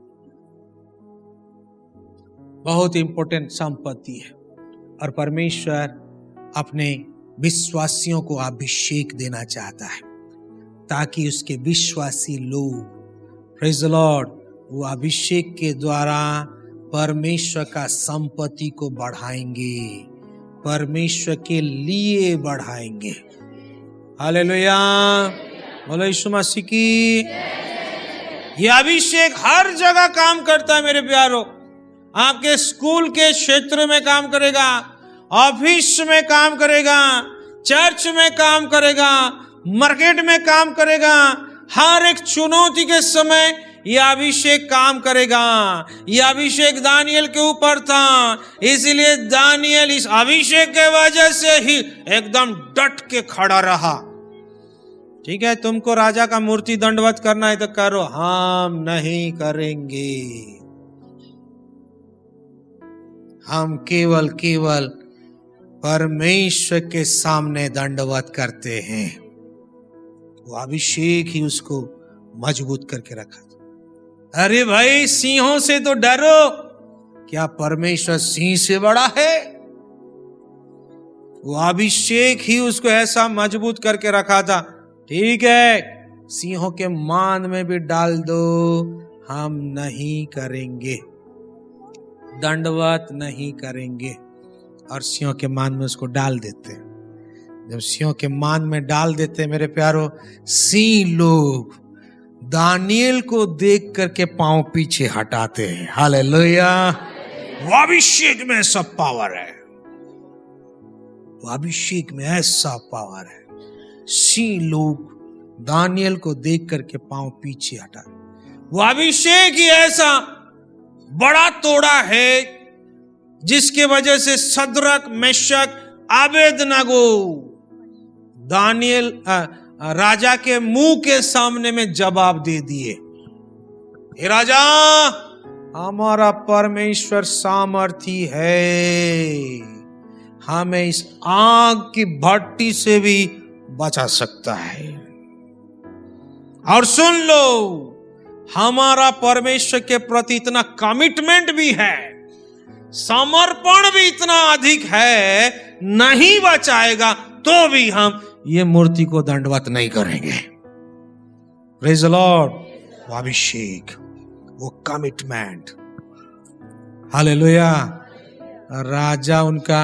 बहुत इंपॉर्टेंट संपत्ति है। और परमेश्वर अपने विश्वासियों को अभिषेक देना चाहता है ताकि उसके विश्वासी लोग, प्रेज़ द लॉर्ड, वो अभिषेक के द्वारा परमेश्वर का संपत्ति को बढ़ाएंगे, परमेश्वर के लिए ये अभिषेक हर जगह काम करता है मेरे प्यारों। आपके स्कूल के क्षेत्र में काम करेगा, ऑफिस में काम करेगा, चर्च में काम करेगा, मार्केट में काम करेगा। हर एक चुनौती के समय यह अभिषेक काम करेगा। यह अभिषेक दानियल के ऊपर था, इसलिए दानियल इस अभिषेक के वजह से ही एकदम डट के खड़ा रहा। ठीक है, तुमको राजा का मूर्ति दंडवत करना है तो करो, हम नहीं करेंगे। हम केवल परमेश्वर के सामने दंडवत करते हैं। वो अभिषेक ही उसको मजबूत करके रखा था। अरे भाई, सिंहों से तो डरो, क्या परमेश्वर सिंह से बड़ा है? वो अभिषेक ही उसको ऐसा मजबूत करके रखा था। ठीक है, सिंहों के मान में भी डाल दो, हम नहीं करेंगे, दंडवत नहीं करेंगे। और सिंहों के मान में उसको डाल देते। जब सिंहों के मान में डाल देते मेरे प्यारों, सिंह लोग दानियल को देख करके पांव पीछे हटाते हैं। हालेलुया। वो अभिषेक में ऐसा पावर है, वो अभिषेक में ऐसा पावर है। सिंह लोग दानियल को देख करके पांव पीछे हटा। वो अभिषेक ही ऐसा बड़ा तोड़ा है जिसके वजह से सदरक, मेशक, आबेदनगो दानियल राजा के मुंह के सामने में जवाब दे दिए। हे राजा, हमारा परमेश्वर सामर्थी है, हमें इस आग की भट्टी से भी बचा सकता है। और सुन लो, हमारा परमेश्वर के प्रति इतना कमिटमेंट भी है, समर्पण भी इतना अधिक है, नहीं बचाएगा तो भी हम ये मूर्ति को दंडवत नहीं करेंगे। Praise the Lord. वो अभिषेक, वो कमिटमेंट, हालेलुया। राजा उनका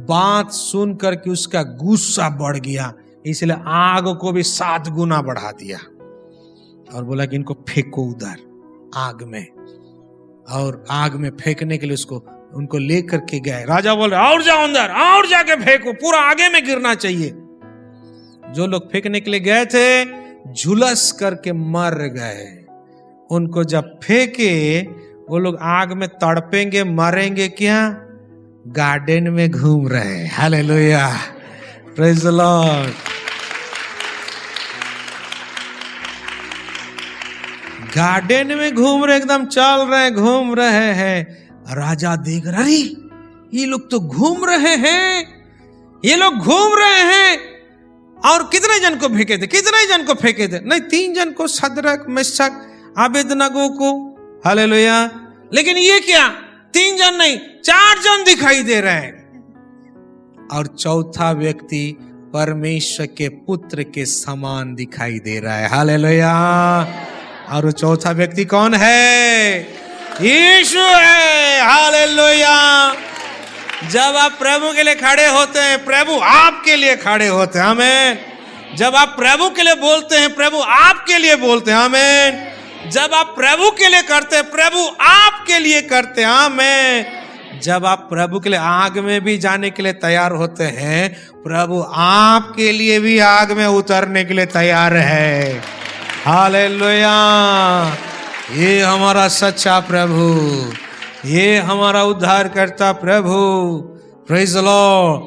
बात सुन करके उसका गुस्सा बढ़ गया, इसलिए आग को भी 7 गुना बढ़ा दिया और बोला कि इनको फेंको उधर आग में। और आग में फेंकने के लिए उनको लेकर के गए। राजा बोल रहे और जाओ अंदर, और जाके फेंको, पूरा आगे में गिरना चाहिए। जो लोग फेंकने के लिए गए थे झुलस करके मर गए। उनको जब फेंके, वो लोग आग में तड़पेंगे, मरेंगे क्या? गार्डन में घूम रहे। Hallelujah, praise the Lord. Garden में घूम रहे, एकदम चल रहे, घूम रहे हैं। राजा देख रहा, अरे ये लोग तो घूम रहे हैं, ये लोग घूम रहे हैं। और कितने जन को फेंके थे? कितने जन को फेंके थे? नहीं, 3 जन को, सदरक, मेशक, आबेदनगो को। हालेलुया। लेकिन ये क्या, 3 जन नहीं, 4 जन दिखाई दे रहे हैं। और चौथा व्यक्ति परमेश्वर के पुत्र के समान दिखाई दे रहा है। हालेलुया। और वो चौथा व्यक्ति कौन है? यीशु है। हालेलुया। जब आप प्रभु के लिए खड़े होते हैं, प्रभु आपके लिए खड़े होते हैं। आमीन। जब आप प्रभु के लिए बोलते हैं, प्रभु आपके लिए बोलते हैं। आमीन। जब आप प्रभु के लिए करते हैं, प्रभु आपके लिए करते हैं। आमीन। जब आप प्रभु के लिए आग में भी जाने के लिए तैयार होते हैं, प्रभु आपके लिए भी आग में उतरने के लिए तैयार है। हालेलुया। ये हमारा सच्चा प्रभु, ये हमारा उद्धार करता प्रभु। Praise the Lord.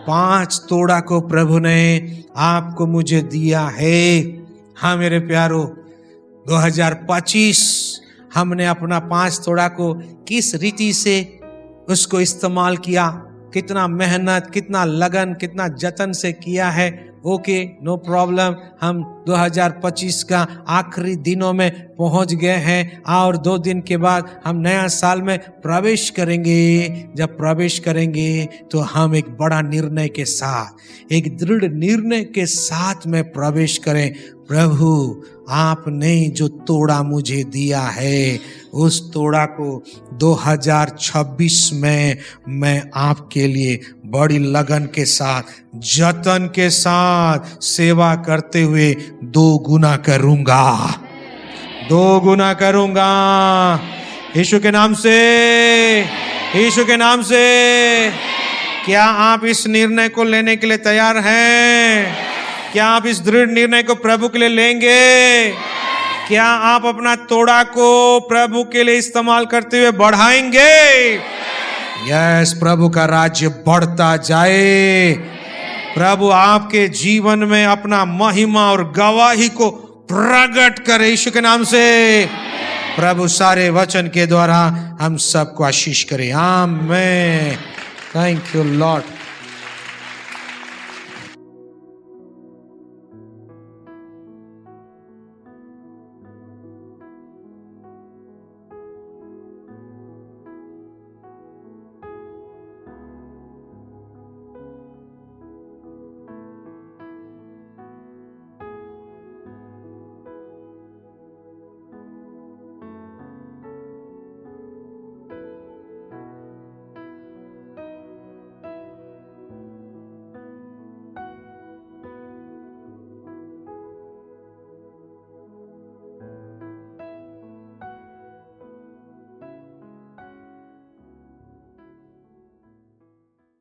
5 तोड़ा को प्रभु ने आपको मुझे दिया है। हाँ मेरे प्यारो, 2025 हमने अपना 5 तोड़ा को किस रीति से उसको इस्तेमाल किया, कितना मेहनत, कितना लगन, कितना जतन से किया है। Okay, no problem. हम 2025 का आखिरी दिनों में पहुंच गए हैं और 2 दिन के बाद हम नया साल में प्रवेश करेंगे। जब प्रवेश करेंगे तो हम एक बड़ा निर्णय के साथ, एक दृढ़ निर्णय के साथ में प्रवेश करें। प्रभु, आपने जो तोड़ा मुझे दिया है, उस तोड़ा को 2026 में मैं आपके लिए बड़ी लगन के साथ, जतन के साथ सेवा करते हुए 2 गुना करूंगा। 2 गुना करूंगा। यीशु के नाम से, यीशु के नाम से। क्या आप इस निर्णय को लेने के लिए तैयार हैं? क्या आप इस दृढ़ निर्णय को प्रभु के लिए लेंगे? क्या आप अपना तोड़ा को प्रभु के लिए इस्तेमाल करते हुए बढ़ाएंगे? यस, प्रभु का राज्य बढ़ता जाए। प्रभु आपके जीवन में अपना महिमा और गवाही को प्रकट करे। यीशु के नाम से प्रभु सारे वचन के द्वारा हम सबको आशीष करे। आमीन। Thank you Lord.